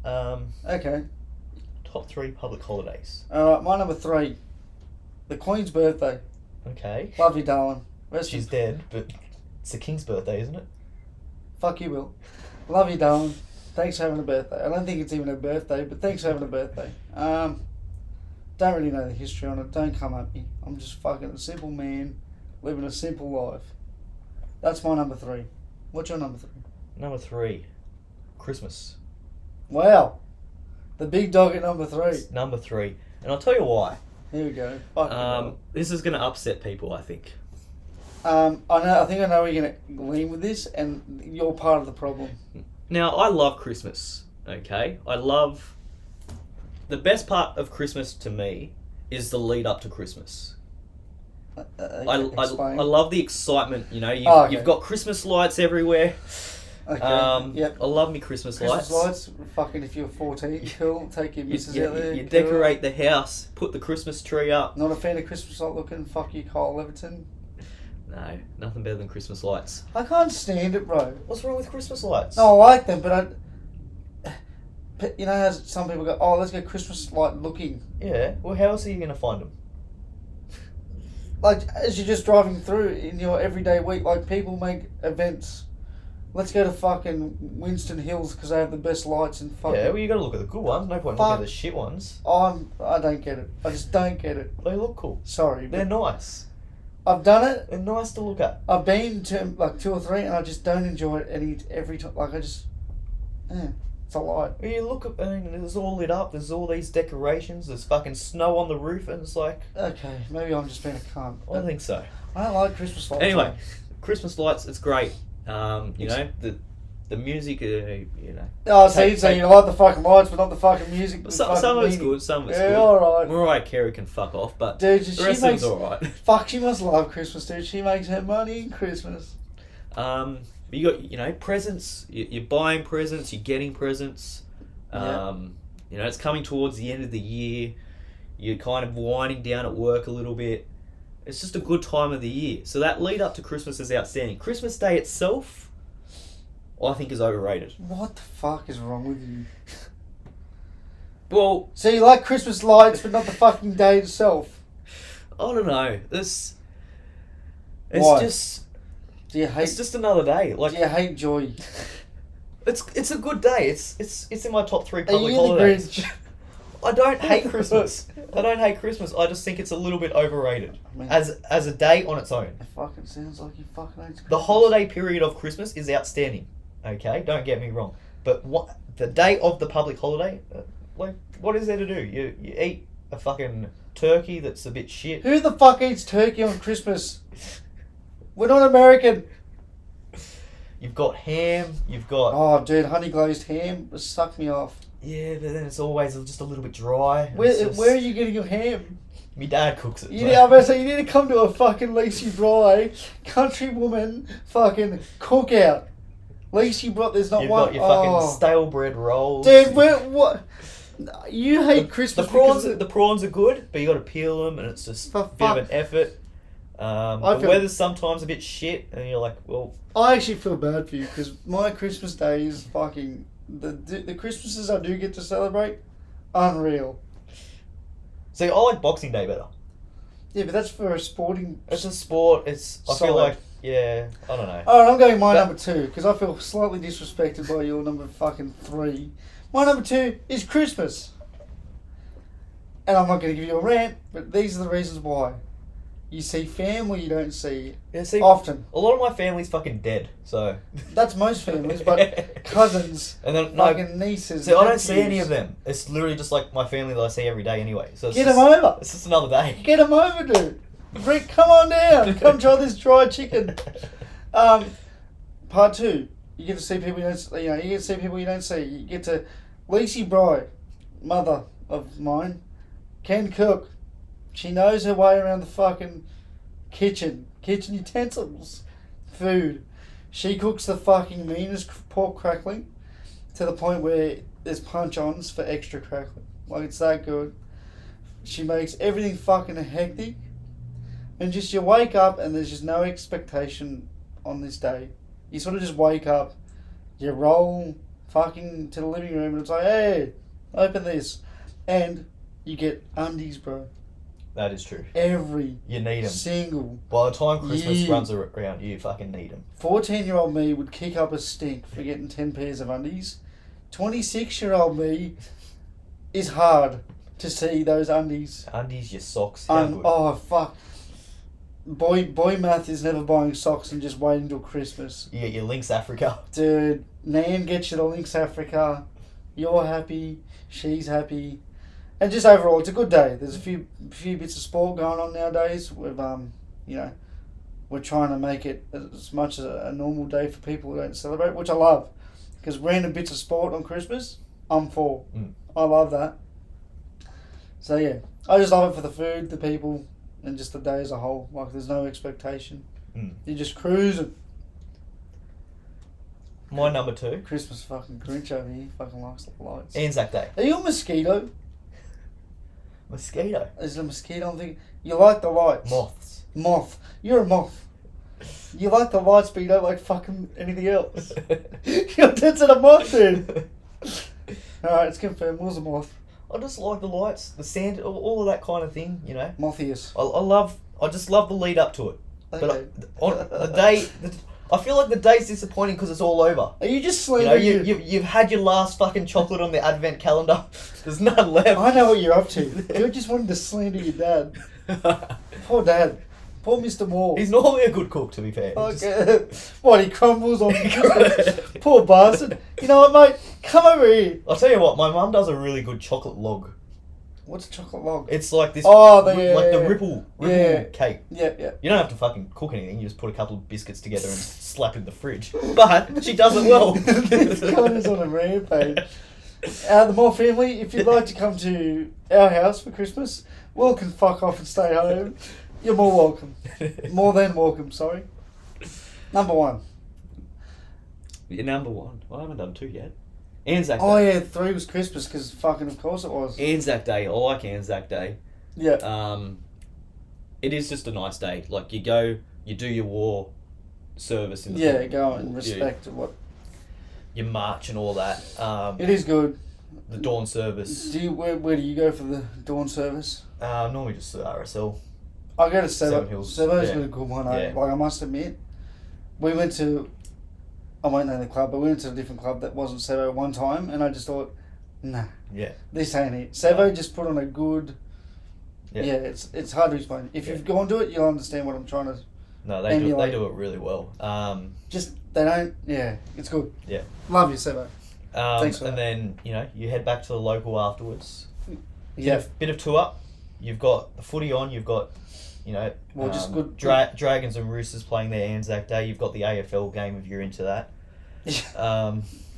Speaker 2: Okay.
Speaker 3: Top three public holidays.
Speaker 2: Alright, my number 3. The Queen's birthday.
Speaker 3: Okay.
Speaker 2: Love you, darling.
Speaker 1: She's dead, but it's the King's birthday, isn't it?
Speaker 2: Fuck you, Will. Love you, darling. Thanks for having a birthday. I don't think it's even a birthday, but thanks for having a birthday. Don't really know the history on it. Don't come at me. I'm just fucking a simple man living a simple life. That's my number 3. What's your number 3?
Speaker 3: Number 3, Christmas.
Speaker 2: Wow. The big dog at number 3.
Speaker 3: It's number 3. And I'll tell you why.
Speaker 2: Here we go. Fuck
Speaker 3: this is going to upset people, I think.
Speaker 2: I think I know where you're going to lean with this, and you're part of the problem.
Speaker 3: Now, I love Christmas, okay? The best part of Christmas to me is the lead up to Christmas. I love the excitement, you know, you've got Christmas lights everywhere.
Speaker 2: Okay. Yep.
Speaker 3: I love me Christmas lights.
Speaker 2: Christmas lights, fucking if you're 14, cool, take your missus out there.
Speaker 3: You decorate the house, put the Christmas tree up.
Speaker 2: Not a fan of Christmas light looking, fuck you, Kyle Leverton.
Speaker 3: No, nothing better than Christmas lights.
Speaker 2: I can't stand it, bro.
Speaker 3: What's wrong with Christmas lights?
Speaker 2: No, I like them, but you know how some people go, oh, let's go Christmas light looking.
Speaker 3: Yeah, well, how else are you going to find them?
Speaker 2: Like, as you're just driving through in your everyday week, like, people make events. Let's go to fucking Winston Hills because they have the best lights and fucking...
Speaker 3: Yeah, well, you got to look at the good ones. No point looking at the shit ones.
Speaker 2: I don't get it. I just don't get it.
Speaker 3: They look cool.
Speaker 2: Sorry.
Speaker 3: They're nice.
Speaker 2: I've done it.
Speaker 3: They're nice to look at.
Speaker 2: I've been to like 2 or 3 and I just don't enjoy it every time. Like, it's a lie.
Speaker 3: Well, you look at and it's all lit up. There's all these decorations. There's fucking snow on the roof, and it's like...
Speaker 2: Okay, maybe I'm just being a cunt.
Speaker 3: I think so.
Speaker 2: I don't like Christmas lights.
Speaker 3: Anyway, Christmas lights, it's great. You know, the music, you know.
Speaker 2: Oh, so you like the fucking lights, but not the fucking music.
Speaker 3: Some of it's good, some of it's good.
Speaker 2: Yeah, alright.
Speaker 3: Mariah Carey can fuck off, but
Speaker 2: dude,
Speaker 3: the rest of it's alright.
Speaker 2: Fuck, she must love Christmas, dude. She makes her money in Christmas.
Speaker 3: You got, you know, presents. You're buying presents. You're getting presents. You know, it's coming towards the end of the year. You're kind of winding down at work a little bit. It's just a good time of the year. So that lead up to Christmas is outstanding. Christmas Day itself, I think, is overrated.
Speaker 2: What the fuck is wrong with you?
Speaker 3: Well...
Speaker 2: So you like Christmas lights, but not the fucking day itself?
Speaker 3: I don't know. It's
Speaker 2: Why?
Speaker 3: Just...
Speaker 2: Do you hate...
Speaker 3: It's just another day. Like,
Speaker 2: do you hate joy?
Speaker 3: It's a good day. It's in my top 3 public
Speaker 2: Are you
Speaker 3: holidays.
Speaker 2: the Grinch?
Speaker 3: I don't hate Christmas. I don't hate Christmas. I just think it's a little bit overrated as a day on its own.
Speaker 2: It fucking sounds like you fucking hate Christmas.
Speaker 3: The holiday period of Christmas is outstanding. Okay, don't get me wrong. But the day of the public holiday, like, what is there to do? You eat a fucking turkey that's a bit shit.
Speaker 2: Who the fuck eats turkey on Christmas? We're not American.
Speaker 3: You've got ham. You've got...
Speaker 2: Oh, dude, honey glazed ham. Suck me off.
Speaker 3: Yeah, but then it's always just a little bit dry.
Speaker 2: Where are you getting your ham?
Speaker 3: My dad cooks it.
Speaker 2: I'm about to say, you need to come to a fucking Lacey Bry country woman fucking cookout. Lacey Bry, there's not
Speaker 3: You've
Speaker 2: one.
Speaker 3: got your fucking stale bread rolls.
Speaker 2: Dude, what? You hate Christmas.
Speaker 3: The prawns are good, but you got to peel them, and it's just a bit of an effort. The weather's sometimes a bit shit, and you're like, well...
Speaker 2: I actually feel bad for you, because my Christmas day is fucking... The Christmases I do get to celebrate, unreal.
Speaker 3: See, I like Boxing Day better.
Speaker 2: Yeah, but that's for a sporting...
Speaker 3: It's a sport, I feel like, yeah, I don't know.
Speaker 2: Alright, I'm going number 2, because I feel slightly disrespected by your number fucking 3. My number 2 is Christmas. and I'm not going to give you a rant, but these are the reasons why. You see family you don't see often.
Speaker 1: A lot of my family's fucking dead, so...
Speaker 2: That's most families, but cousins,
Speaker 1: and then,
Speaker 2: fucking nieces...
Speaker 1: So I don't see any of them. It's literally just like my family that I see every day anyway. So
Speaker 2: Get them over.
Speaker 1: It's just another day.
Speaker 2: Get them over, dude. Rick, come on down. Come try this dry chicken. Part 2. You get to see people you don't... You get to see people you don't see. You get to... Lacey Bry, mother of mine, can cook. She knows her way around the fucking kitchen utensils, food. She cooks the fucking meanest pork crackling to the point where there's punch-ons for extra crackling. Like, it's that good. She makes everything fucking hectic. And just you wake up and there's just no expectation on this day. You sort of just wake up, you roll fucking to the living room and it's like, hey, open this. And you get undies, bro.
Speaker 1: That is true.
Speaker 2: You
Speaker 1: need them.
Speaker 2: Single.
Speaker 1: By the time Christmas runs around, you fucking need them.
Speaker 2: 14-year-old me would kick up a stink for getting 10 pairs of undies. 26-year-old me is hard to see those undies.
Speaker 1: Undies, your socks. How good.
Speaker 2: Oh, fuck. Boy math is never buying socks and just waiting till Christmas.
Speaker 1: You get your Lynx Africa.
Speaker 2: Dude, Nan gets you the Lynx Africa. You're happy. She's happy. And just overall, it's a good day. There's a few bits of sport going on nowadays. We've we're trying to make it as much as a normal day for people who don't celebrate, which I love. Because random bits of sport on Christmas, I'm for. I love that. So yeah, I just love it for the food, the people, and just the day as a whole. Like, there's no expectation. You're just cruising.
Speaker 1: My number 2.
Speaker 2: Christmas fucking Grinch over here. Fucking likes the lights.
Speaker 1: Anzac Day.
Speaker 2: Are you a mosquito?
Speaker 1: Mosquito.
Speaker 2: Is it a mosquito? I'm thinking. You like the lights. Moth. You're a moth. You like the lights, but you don't like fucking anything else. You're dead to the moth, dude. Alright, it's confirmed. Will's a moth.
Speaker 1: I just like the lights, the sand, all of that kind of thing, you know.
Speaker 2: Mothius.
Speaker 1: I just love the lead up to it.
Speaker 2: Okay.
Speaker 1: But on the day, I feel like the day's disappointing because it's all over.
Speaker 2: Are you just slandering?
Speaker 1: You've had your last fucking chocolate on the advent calendar. There's none left.
Speaker 2: I know what you're up to. You're just wanting to slander your dad. Poor dad. Poor Mr. Moore.
Speaker 1: He's normally a good cook, to be fair.
Speaker 2: Okay. What, he crumbles on Christmas? Poor bastard. You know what, mate? Come over here.
Speaker 1: I'll tell you what, my mum does a really good chocolate log.
Speaker 2: What's a chocolate log?
Speaker 1: It's like this,
Speaker 2: the
Speaker 1: ripple cake.
Speaker 2: Yeah.
Speaker 1: You don't have to fucking cook anything. You just put a couple of biscuits together and slap in the fridge. But she does it well.
Speaker 2: This guy is on a rampage. The Moore family, if you'd like to come to our house for Christmas, Will can fuck off and stay home. You're more welcome. More than welcome, sorry. Number 1.
Speaker 3: You're number 1. Well, I haven't done 2 yet. Anzac Day.
Speaker 2: Oh yeah, 3 was Christmas because fucking of course it was.
Speaker 3: Anzac Day. I like Anzac Day.
Speaker 2: Yeah.
Speaker 3: It is just a nice day. Like, you go, you do your war service in the
Speaker 2: go and respect what
Speaker 1: you march and all that.
Speaker 2: it is good.
Speaker 1: The dawn service.
Speaker 2: Where do you go for the dawn service?
Speaker 1: Normally just the RSL.
Speaker 2: I go to Sebo.
Speaker 1: Seven Hills.
Speaker 2: Sebo's been a good one.
Speaker 1: Yeah.
Speaker 2: Like, I must admit, we went to, I won't name the club, but we went to a different club that wasn't Sebo one time, and I just thought, nah, this ain't it. Sebo just put on a good. Yeah, it's hard to explain. If you've gone to it, you'll understand what I'm trying to.
Speaker 1: No, they do it really well.
Speaker 2: Just they don't. Yeah, it's good.
Speaker 1: Yeah,
Speaker 2: love you, Sebo. Thanks for
Speaker 1: and
Speaker 2: that.
Speaker 1: then you head back to the local afterwards.
Speaker 2: Yeah,
Speaker 1: bit of tour. You've got the footy on. You've got
Speaker 2: just good.
Speaker 1: Dragons and Roosters playing their Anzac Day. You've got the AFL game if you're into that.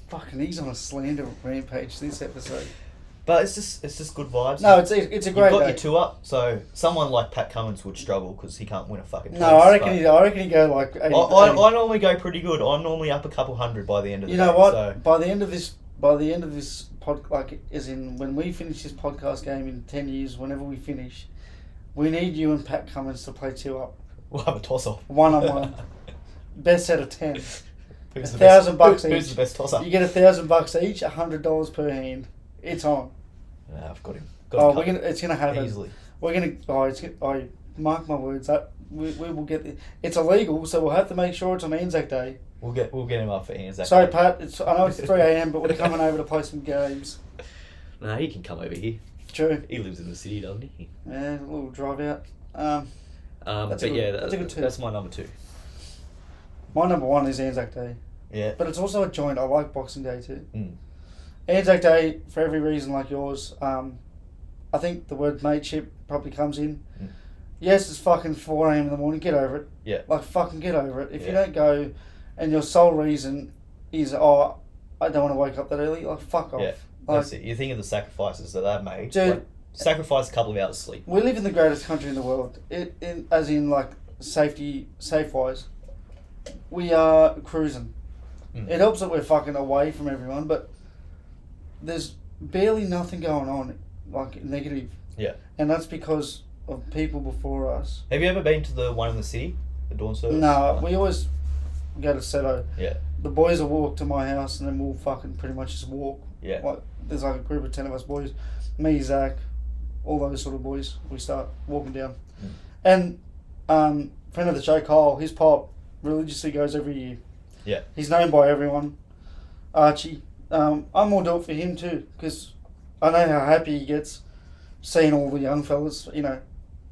Speaker 2: Fucking, he's on a slander rampage this episode.
Speaker 1: But it's just good vibes.
Speaker 2: No, it's a great
Speaker 1: You've got
Speaker 2: day.
Speaker 1: your tour, so someone like Pat Cummins would struggle because he can't win a fucking.
Speaker 2: No, I reckon he go like 80.
Speaker 1: I normally go pretty good. I'm normally up a couple hundred by the end of the
Speaker 2: day. You know
Speaker 1: game,
Speaker 2: what?
Speaker 1: So.
Speaker 2: By the end of this pod, like as in when we finish this podcast game in 10 years, whenever we finish, we need you and Pat Cummins to play 2 up.
Speaker 1: We'll have a toss off.
Speaker 2: 1-on-1. Best out of 10.
Speaker 1: Who's
Speaker 2: $1,000 each.
Speaker 1: Who's the best tosser?
Speaker 2: You get $1,000 each, $100 per hand. It's on.
Speaker 1: I've got him.
Speaker 2: It's gonna happen.
Speaker 1: Easily.
Speaker 2: We're gonna. Mark my words. That we will get. It's illegal, so we'll have to make sure it's on Anzac Day.
Speaker 1: We'll get him up for Anzac.
Speaker 2: Sorry,
Speaker 1: Day.
Speaker 2: Pat. I know it's 3 a.m, but we're coming over to play some games.
Speaker 3: No, he can come over here.
Speaker 2: True.
Speaker 3: He lives in the city, doesn't he?
Speaker 2: Yeah, a little drive out.
Speaker 3: That's
Speaker 2: a
Speaker 3: but
Speaker 2: good-
Speaker 3: yeah,
Speaker 2: that's a good two.
Speaker 3: that's my number 2.
Speaker 2: My number 1 is Anzac Day.
Speaker 1: Yeah.
Speaker 2: But it's also a joint. I like Boxing Day too.
Speaker 1: Mm.
Speaker 2: Anzac Day, for every reason like yours, I think the word mateship probably comes in.
Speaker 1: Mm.
Speaker 2: Yes, it's fucking 4 a.m. in the morning. Get over it.
Speaker 1: Yeah.
Speaker 2: Like, fucking get over it. If you
Speaker 1: Yeah.
Speaker 2: don't go and your sole reason is, oh, I don't want to wake up that early, like, fuck off.
Speaker 1: Yeah.
Speaker 2: Like,
Speaker 1: That's it. You think of the sacrifices that they've made.
Speaker 2: Dude.
Speaker 1: Like, sacrifice a couple of hours sleep.
Speaker 2: we live in the greatest country in the world. As in, like, safe-wise. We are cruising.
Speaker 1: Mm.
Speaker 2: It helps that we're fucking away from everyone, but there's barely nothing going on, like, negative.
Speaker 1: Yeah.
Speaker 2: And that's because of people before us.
Speaker 1: Have you ever been to the one in the city? The dawn service?
Speaker 2: No, we always go to Seto.
Speaker 1: Yeah.
Speaker 2: The boys will walk to my house and then we'll fucking pretty much just walk.
Speaker 1: Yeah.
Speaker 2: Like, there's like a group of 10 of us boys. Me, Zach, all those sort of boys. We start walking down.
Speaker 1: Mm.
Speaker 2: And friend of the show, Kyle, his pop religiously goes every year.
Speaker 1: Yeah.
Speaker 2: He's known by everyone. Archie. I'm all do it for him too, because I know how happy he gets seeing all the young fellas, you know,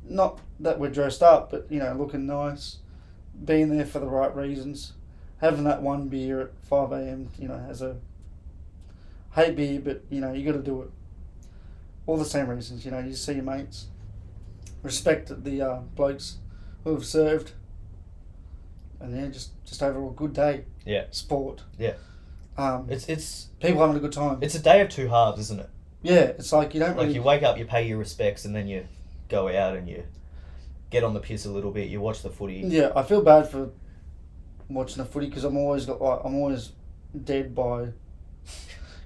Speaker 2: not that we're dressed up, but, you know, looking nice, being there for the right reasons, having that one beer at 5 a.m, you know, as a hate beer, but, you know, you got to do it. All the same reasons, you know, you see your mates, respect the blokes who have served, and yeah, just overall good day.
Speaker 1: Yeah.
Speaker 2: Sport.
Speaker 1: Yeah.
Speaker 2: It's
Speaker 1: It's
Speaker 2: people having a good time.
Speaker 1: it's a day of two halves, isn't it?
Speaker 2: Yeah, it's like you don't
Speaker 1: Like
Speaker 2: really.
Speaker 1: you wake up, you pay your respects, and then you go out and you get on the piss a little bit. You watch the footy.
Speaker 2: Yeah, I feel bad for watching the footy because I'm always dead by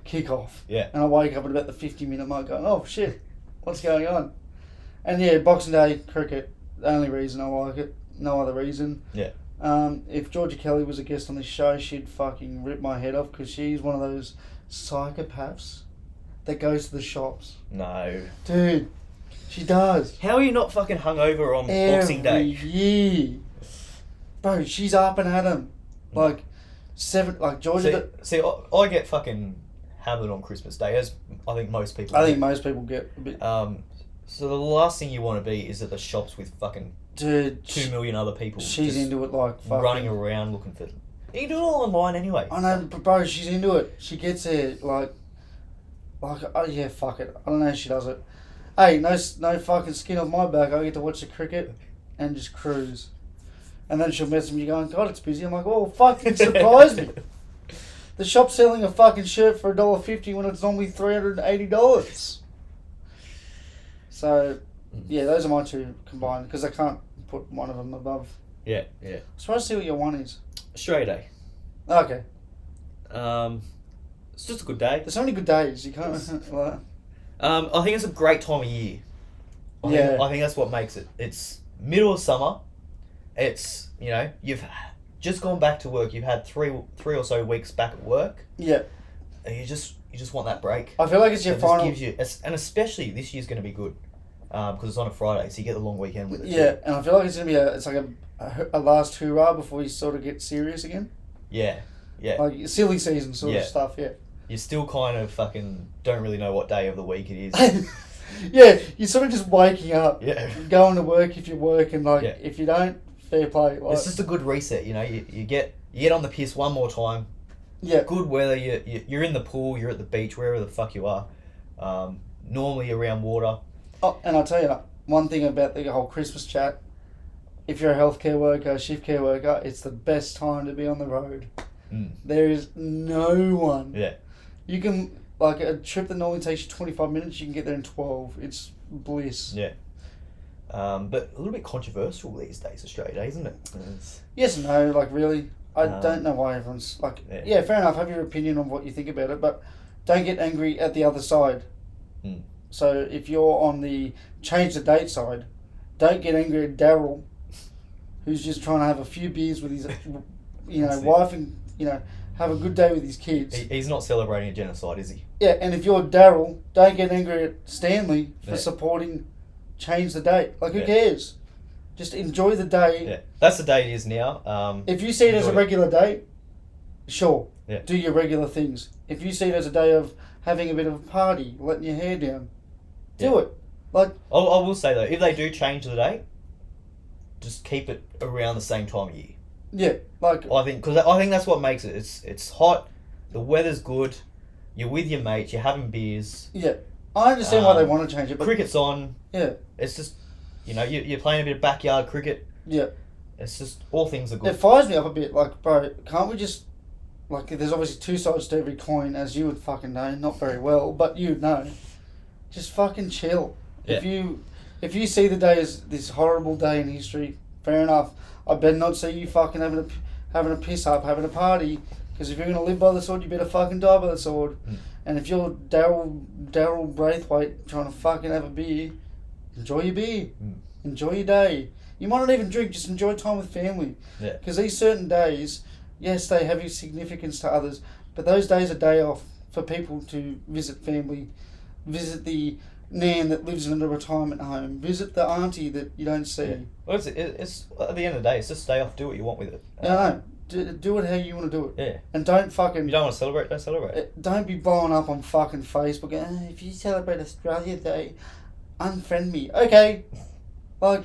Speaker 2: kickoff.
Speaker 1: Yeah.
Speaker 2: And I wake up at about the 50-minute mark going, oh shit, what's going on? And yeah, Boxing Day cricket, the only reason I like it, no other reason.
Speaker 1: Yeah.
Speaker 2: If Georgia Kelly was a guest on this show, she'd fucking rip my head off because she's one of those psychopaths that goes to the shops.
Speaker 1: No.
Speaker 2: Dude, she does.
Speaker 1: How are you not fucking hungover on Boxing
Speaker 2: Every
Speaker 1: Day?
Speaker 2: year. Bro, she's up and at 'em. Like, Georgia...
Speaker 1: See, I get fucking hammered on Christmas Day, as I think most people
Speaker 2: I
Speaker 1: do.
Speaker 2: think most people get a bit...
Speaker 1: So the last thing you want to be is at the shops with fucking
Speaker 2: Dude,
Speaker 1: 2 million other people.
Speaker 2: she's
Speaker 1: just
Speaker 2: into it like fucking...
Speaker 1: running around looking for... You can do it all online anyway.
Speaker 2: I know, but bro, she's into it. She gets there, like, oh yeah, fuck it. I don't know how she does it. Hey, no fucking skin off my back. I get to watch the cricket and just cruise. And then she'll message me going, God, it's busy. I'm like, oh, fucking surprise me. The shop's selling a fucking shirt for $1.50 when it's normally $380. So, yeah, those are my two combined because I can't put one of them above.
Speaker 1: Yeah, yeah.
Speaker 2: I'm supposed to see what your one is.
Speaker 1: Australia Day.
Speaker 2: Okay.
Speaker 1: It's just a good day.
Speaker 2: There's so many good days. You can't... like,
Speaker 1: I think it's a great time of year. I think that's what makes it. It's middle of summer. It's, you know, you've just gone back to work. You've had three or so weeks back at work.
Speaker 2: yeah.
Speaker 1: And you just want that break.
Speaker 2: I feel like it's your
Speaker 1: It
Speaker 2: final...
Speaker 1: just gives you, and especially this year's going to be good because it's on a Friday, so you get the long weekend with it.
Speaker 2: Yeah,
Speaker 1: too.
Speaker 2: and I feel like it's going to be a last hurrah before you sort of get serious again.
Speaker 1: Yeah, yeah.
Speaker 2: Like silly season sort of stuff, yeah.
Speaker 1: You still kind of fucking don't really know what day of the week it is.
Speaker 2: Yeah, you're sort of just waking up,
Speaker 1: Yeah.
Speaker 2: going to work if you work, and like
Speaker 1: Yeah.
Speaker 2: if you don't, fair play. Like,
Speaker 1: It's just a good reset, you know. You get on the piss one more time.
Speaker 2: yeah,
Speaker 1: Good weather. You're in the pool. You're at the beach, wherever the fuck you are. Normally around water.
Speaker 2: oh, and I'll tell you one thing about the whole Christmas chat. If you're a healthcare worker, shift care worker, it's the best time to be on the road.
Speaker 1: Mm.
Speaker 2: There is no one.
Speaker 1: Yeah.
Speaker 2: You can, like, a trip that normally takes you 25 minutes, you can get there in 12. It's bliss.
Speaker 1: Yeah. But a little bit controversial these days, Australia Day, isn't it?
Speaker 2: Yes and no, like, really. I
Speaker 1: Um,
Speaker 2: don't know why everyone's, like,
Speaker 1: yeah.
Speaker 2: yeah, fair enough, have your opinion on what you think about it, but don't get angry at the other side.
Speaker 1: Mm.
Speaker 2: So if you're on the change the date side, don't get angry at Daryl, who's just trying to have a few beers with his,
Speaker 1: That's it.
Speaker 2: wife and, have a good day with his kids.
Speaker 1: He's not celebrating a genocide, is he?
Speaker 2: Yeah, and if you're Daryl, don't get angry at Stanley for
Speaker 1: Yeah.
Speaker 2: supporting change the date. Like, who
Speaker 1: Yeah.
Speaker 2: cares? Just enjoy the day.
Speaker 1: Yeah. That's the day it is now.
Speaker 2: If you see it as a
Speaker 1: Enjoy it.
Speaker 2: regular day, sure,
Speaker 1: Yeah.
Speaker 2: do your regular things. If you see it as a day of having a bit of a party, letting your hair down, Do it. Like,
Speaker 1: I will say though, if they do change the date, just keep it around the same time of year.
Speaker 2: yeah, like,
Speaker 1: I think that's what makes it. It's hot, the weather's good, you're with your mates, you're having beers.
Speaker 2: yeah. I understand why they want to change it, but
Speaker 1: cricket's on.
Speaker 2: yeah,
Speaker 1: It's just, you're playing a bit of backyard cricket.
Speaker 2: yeah.
Speaker 1: It's just all things are
Speaker 2: It
Speaker 1: good.
Speaker 2: fires me up a bit. Like, bro, can't we just like? There's obviously two sides to every coin, as you would fucking know. Not very well, but you'd know. Just fucking chill.
Speaker 1: Yeah.
Speaker 2: If you see the day as this horrible day in history, fair enough. I better not see you fucking having a piss up, having a party. Because if you're gonna live by the sword, you better fucking die by the sword.
Speaker 1: Mm.
Speaker 2: And if you're Daryl Braithwaite trying to fucking have a beer, enjoy your beer.
Speaker 1: Mm.
Speaker 2: Enjoy your day. You might not even drink, just enjoy time with family.
Speaker 1: Yeah.
Speaker 2: Because these certain days, yes, they have significance to others, but those days are day off for people to visit family, visit the nan that lives in a retirement home, visit the auntie that you don't see.
Speaker 1: Yeah. Well, it's at the end of the day, it's just stay off. Do what you want with it.
Speaker 2: No. Do it how you want to do it.
Speaker 1: Yeah.
Speaker 2: And don't fucking...
Speaker 1: You don't want to celebrate, don't celebrate.
Speaker 2: Don't be blowing up on fucking Facebook. If you celebrate Australia Day, unfriend me. Okay. Like,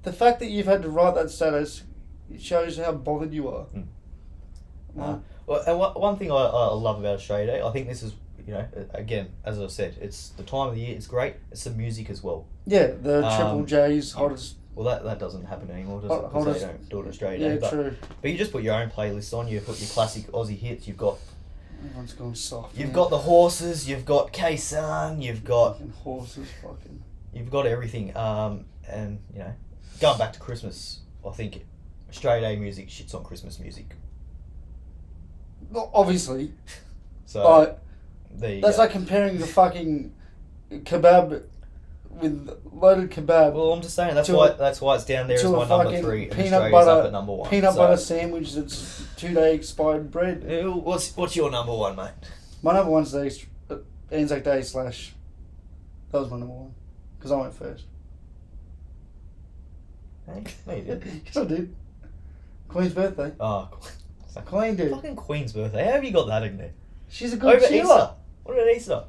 Speaker 2: the fact that you've had to write that status, it shows how bothered you are.
Speaker 1: Well, and one thing I love about Australia Day, I think this is, again, as I said, it's the time of the year, it's great, it's the music as well.
Speaker 2: Yeah, the Triple J's hottest...
Speaker 1: Well, that doesn't happen anymore, does it? Because
Speaker 2: Hottest...
Speaker 1: they don't do it in Australia Day.
Speaker 2: True.
Speaker 1: But you just put your own playlist on, you put your classic Aussie hits, you've got...
Speaker 2: Everyone's gone soft.
Speaker 1: You've got the horses, you've got K-Sun, you've got...
Speaker 2: Fucking horses, fucking...
Speaker 1: You've got everything, and, going back to Christmas, I think Australia Day music shits on Christmas music.
Speaker 2: Well, obviously.
Speaker 1: So,
Speaker 2: that's like comparing the fucking kebab with loaded kebab.
Speaker 1: Well, I'm just saying, that's why it's down there as
Speaker 2: to
Speaker 1: my
Speaker 2: a
Speaker 1: number
Speaker 2: fucking
Speaker 1: 3 and
Speaker 2: peanut
Speaker 1: Australia's
Speaker 2: butter,
Speaker 1: up at number 1.
Speaker 2: peanut butter sandwich that's 2-day expired bread.
Speaker 1: What's your number 1, mate?
Speaker 2: My number one's the Anzac Day / that was my number 1. Because I went first.
Speaker 1: Hey, no you didn't.
Speaker 2: Yes, I did. Queen's birthday.
Speaker 1: Oh,
Speaker 2: Queen did.
Speaker 1: fucking Queen's birthday. How have you got that in there?
Speaker 2: She's a good
Speaker 1: Over
Speaker 2: chiller.
Speaker 1: Easter. What about Easter?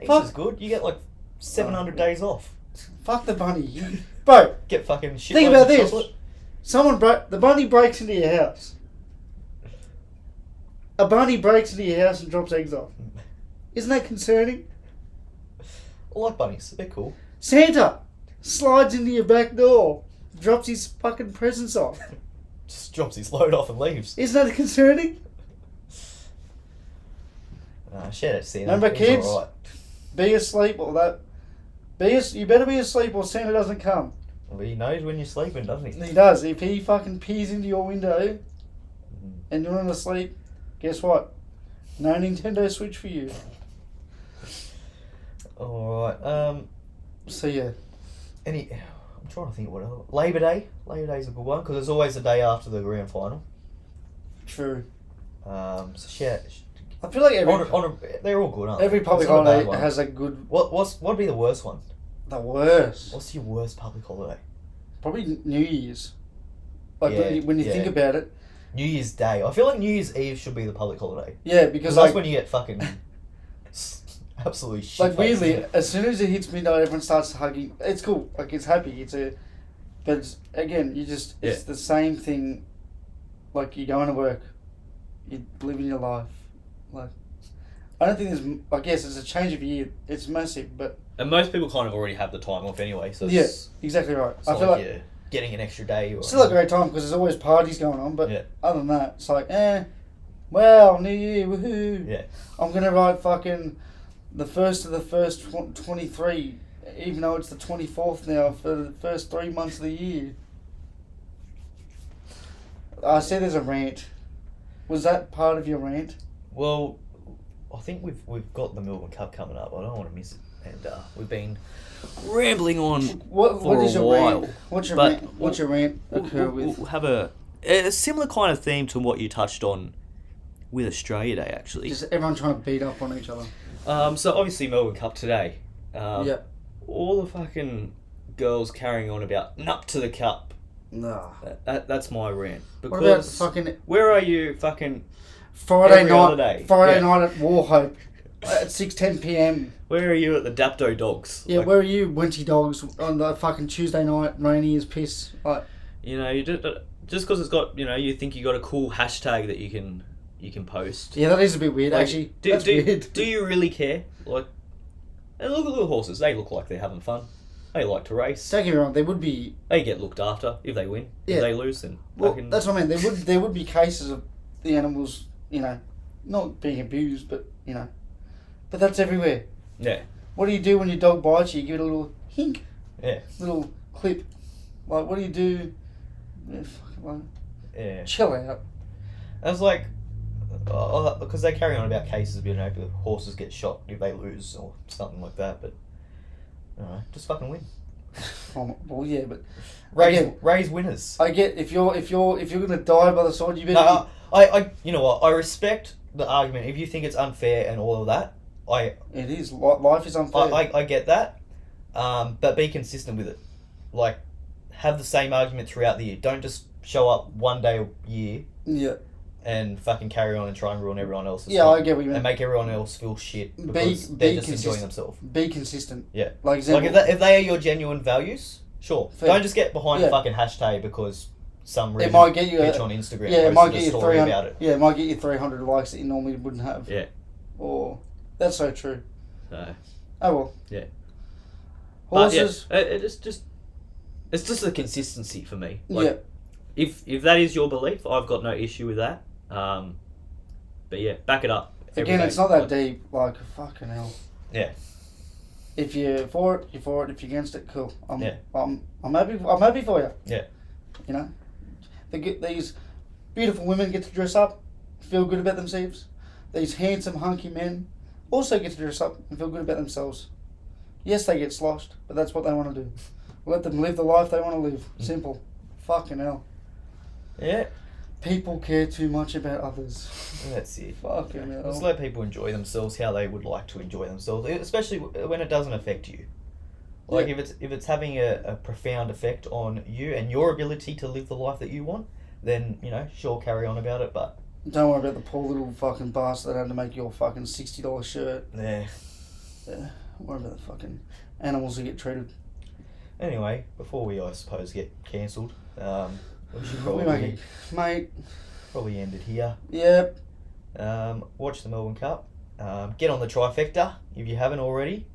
Speaker 2: Fuck.
Speaker 1: Easter's good. You get like 700 days off.
Speaker 2: Fuck the bunny. Bro,
Speaker 1: Get fucking shit.
Speaker 2: think about this. The bunny breaks into your house. A bunny breaks into your house and drops eggs off. Isn't that concerning?
Speaker 1: I like bunnies. They're cool.
Speaker 2: Santa slides into your back door, drops his fucking presents off.
Speaker 1: Just drops his load off and leaves.
Speaker 2: Isn't that concerning?
Speaker 1: Shout out to Santa.
Speaker 2: Remember,
Speaker 1: He's
Speaker 2: kids?
Speaker 1: alright.
Speaker 2: Be asleep or that. You better be asleep or Santa doesn't come.
Speaker 1: Well, he knows when you're sleeping, doesn't he?
Speaker 2: He does. If he fucking peers into your window and you're not asleep, guess what? No Nintendo Switch for you.
Speaker 1: Alright.
Speaker 2: So yeah.
Speaker 1: I'm trying to think what other... Labor Day. Labor Day's a good one because it's always the day after the grand final.
Speaker 2: True.
Speaker 1: So shout...
Speaker 2: I feel like
Speaker 1: they're all good, aren't they?
Speaker 2: every public
Speaker 1: It's not a bad
Speaker 2: holiday
Speaker 1: one.
Speaker 2: has a good...
Speaker 1: What'd be the worst one?
Speaker 2: The worst.
Speaker 1: What's your worst public holiday?
Speaker 2: Probably New Year's. Like
Speaker 1: Yeah,
Speaker 2: when you think about it.
Speaker 1: New Year's Day. I feel like New Year's Eve should be the public holiday.
Speaker 2: Yeah, because
Speaker 1: That's
Speaker 2: like...
Speaker 1: when you get fucking absolutely shit.
Speaker 2: Like weirdly, as soon as it hits midnight, everyone starts hugging. It's cool. Like it's happy. But it's, again, it's the same thing. Like you're going to work, you're living your life. Like I don't think there's. I guess it's a change of year. It's massive, but
Speaker 3: And most people kind of already have the time off anyway, so
Speaker 2: yeah,
Speaker 3: it's,
Speaker 2: exactly right.
Speaker 1: It's
Speaker 2: I
Speaker 1: not
Speaker 2: feel like
Speaker 1: you're getting an extra day. Or
Speaker 2: it's still a great time because there's always parties going on. But
Speaker 1: Yeah.
Speaker 2: other than that, it's like wow, New Year, woohoo!
Speaker 1: Yeah.
Speaker 2: I'm gonna write fucking the first of the first 23, even though it's the 24th now for the first 3 months of the year. I said there's a rant. Was that part of your rant?
Speaker 1: Well, I think we've got the Melbourne Cup coming up. I don't want to miss it, and we've been rambling on
Speaker 2: What
Speaker 1: for
Speaker 2: is
Speaker 1: a
Speaker 2: your
Speaker 1: while.
Speaker 2: rant? What's your
Speaker 3: But
Speaker 2: rant? What's your rant occur with?
Speaker 3: We'll have a similar kind of theme to what you touched on with Australia Day, actually.
Speaker 2: Just everyone trying to beat up on each other.
Speaker 3: So obviously Melbourne Cup today.
Speaker 2: Yeah.
Speaker 3: All the fucking girls carrying on about nup to the cup.
Speaker 2: Nah.
Speaker 3: That's my rant.
Speaker 2: What about
Speaker 3: Because
Speaker 2: fucking
Speaker 3: where are you fucking
Speaker 2: Friday
Speaker 3: every other
Speaker 2: night?
Speaker 3: day?
Speaker 2: Friday
Speaker 3: Yeah.
Speaker 2: night at Warhope. at 6:10 p.m.
Speaker 3: Where are you at the Dapto Dogs?
Speaker 2: Yeah, where are you, Winty Dogs, on the fucking Tuesday night, rainy as piss? Like,
Speaker 3: You know, you just because it's got, you know, you think you got a cool hashtag that you can post.
Speaker 2: yeah, that is a bit weird,
Speaker 3: Like,
Speaker 2: actually. That's weird.
Speaker 3: Do you really care? Like, and look at the horses. They look like they're having fun. They like to race.
Speaker 2: Don't get me wrong, there would be...
Speaker 3: They get looked after if they win.
Speaker 2: Yeah.
Speaker 3: If they lose, then
Speaker 2: Well,
Speaker 3: fucking...
Speaker 2: that's what I mean. There would be cases of the animals, you know, not being abused, but, you know. But that's everywhere.
Speaker 3: Yeah.
Speaker 2: What do you do when your dog bites you? You give it a little hink.
Speaker 3: Yeah.
Speaker 2: Little clip. Like, what do you do? Yeah, fucking, like,
Speaker 3: Yeah.
Speaker 2: chill out.
Speaker 1: I was like, because they carry on about cases of, you know, the horses get shot if they lose or something like that, but, I don't know, just fucking win.
Speaker 2: Well, yeah, but
Speaker 1: Raise winners.
Speaker 2: I get if you're gonna die by the sword, you better.
Speaker 1: No, I you know what? I respect the argument. If you think it's unfair and all of that,
Speaker 2: It is. Life is unfair.
Speaker 1: I get that, but be consistent with it. Like, have the same argument throughout the year. Don't just show up one day a year
Speaker 2: yeah.
Speaker 1: and fucking carry on and try and ruin everyone else's.
Speaker 2: Yeah,
Speaker 1: fun
Speaker 2: I get what you mean.
Speaker 1: and make everyone else feel shit
Speaker 2: Be-
Speaker 1: because
Speaker 2: be
Speaker 1: they're just
Speaker 2: consist-
Speaker 1: enjoying themselves.
Speaker 2: Be consistent.
Speaker 1: Yeah.
Speaker 2: Like example.
Speaker 1: If they are your genuine values, sure.
Speaker 2: Fair.
Speaker 1: Don't just get behind
Speaker 2: Yeah.
Speaker 1: a fucking hashtag because some
Speaker 2: It
Speaker 1: reason
Speaker 2: might get you
Speaker 1: bitch on Instagram
Speaker 2: Yeah, it
Speaker 1: posted
Speaker 2: might
Speaker 1: a
Speaker 2: get you
Speaker 1: story
Speaker 2: 300.
Speaker 1: about it.
Speaker 2: Yeah, it might get you 300 likes that you normally wouldn't have.
Speaker 3: Yeah.
Speaker 2: Or that's so true.
Speaker 3: So,
Speaker 2: Oh well.
Speaker 3: yeah.
Speaker 2: Horses.
Speaker 3: But yeah, it's just the consistency for me. Like,
Speaker 2: Yeah.
Speaker 3: If that is your belief, I've got no issue with that. But yeah, back it up. every
Speaker 2: Again,
Speaker 3: day.
Speaker 2: it's not that
Speaker 3: Like,
Speaker 2: deep. Like fucking hell.
Speaker 1: Yeah.
Speaker 2: If you're for it, you're for it. If you're against it, cool. I'm happy. I'm happy for you.
Speaker 1: Yeah.
Speaker 2: You know, these beautiful women get to dress up, feel good about themselves. These handsome, hunky men also get to dress up and feel good about themselves. Yes, they get sloshed, but that's what they want to do. Let them live the life they want to live. Simple. Fucking hell.
Speaker 1: Yeah.
Speaker 2: People care too much about others.
Speaker 1: That's it.
Speaker 2: Fucking hell.
Speaker 1: Just let people enjoy themselves how they would like to enjoy themselves, especially when it doesn't affect you. Like
Speaker 2: Yeah.
Speaker 1: if it's having a profound effect on you and your ability to live the life that you want, then, you know, sure, carry on about it, but...
Speaker 2: Don't worry about the poor little fucking bastard that had to make your fucking $60 shirt.
Speaker 1: Yeah.
Speaker 2: Yeah. Don't worry about the fucking animals who get treated.
Speaker 1: Anyway, before we, I suppose, get cancelled, we should
Speaker 2: Mate.
Speaker 1: probably end it here.
Speaker 2: Yep.
Speaker 1: Watch the Melbourne Cup. Get on the trifecta if you haven't already.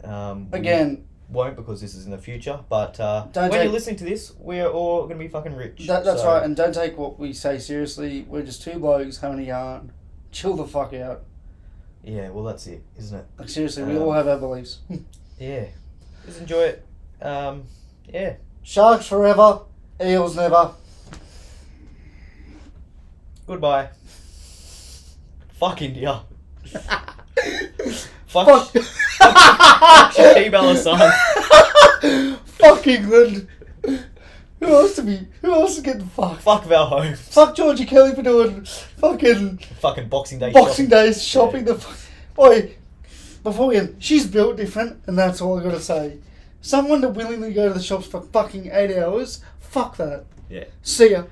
Speaker 2: Again,
Speaker 1: We won't, because this is in the future, but
Speaker 2: Don't
Speaker 1: when
Speaker 2: take-
Speaker 1: you're listening to this, we're all going to be fucking rich.
Speaker 2: that's
Speaker 1: so-
Speaker 2: right, and don't take what we say seriously. We're just two blokes having a yarn. Chill the fuck out.
Speaker 1: Yeah, well, that's it, isn't it?
Speaker 2: Like seriously, we all have our beliefs.
Speaker 1: Yeah. Just enjoy it. Yeah.
Speaker 2: Sharks forever, eels never.
Speaker 1: Goodbye. Fuck India.
Speaker 2: Fuck.
Speaker 1: Shaquib Al-Hassan.
Speaker 2: Fuck England. Who else is getting fucked?
Speaker 1: Fuck Val Holmes.
Speaker 2: Fuck Georgie Kelly for doing fucking
Speaker 1: Fucking Boxing Day
Speaker 2: Boxing
Speaker 1: shopping.
Speaker 2: Days shopping. The Oi, before we end, she's built different, and that's all I gotta say. Someone to willingly go to the shops for fucking 8 hours, fuck that.
Speaker 3: Yeah.
Speaker 2: See ya.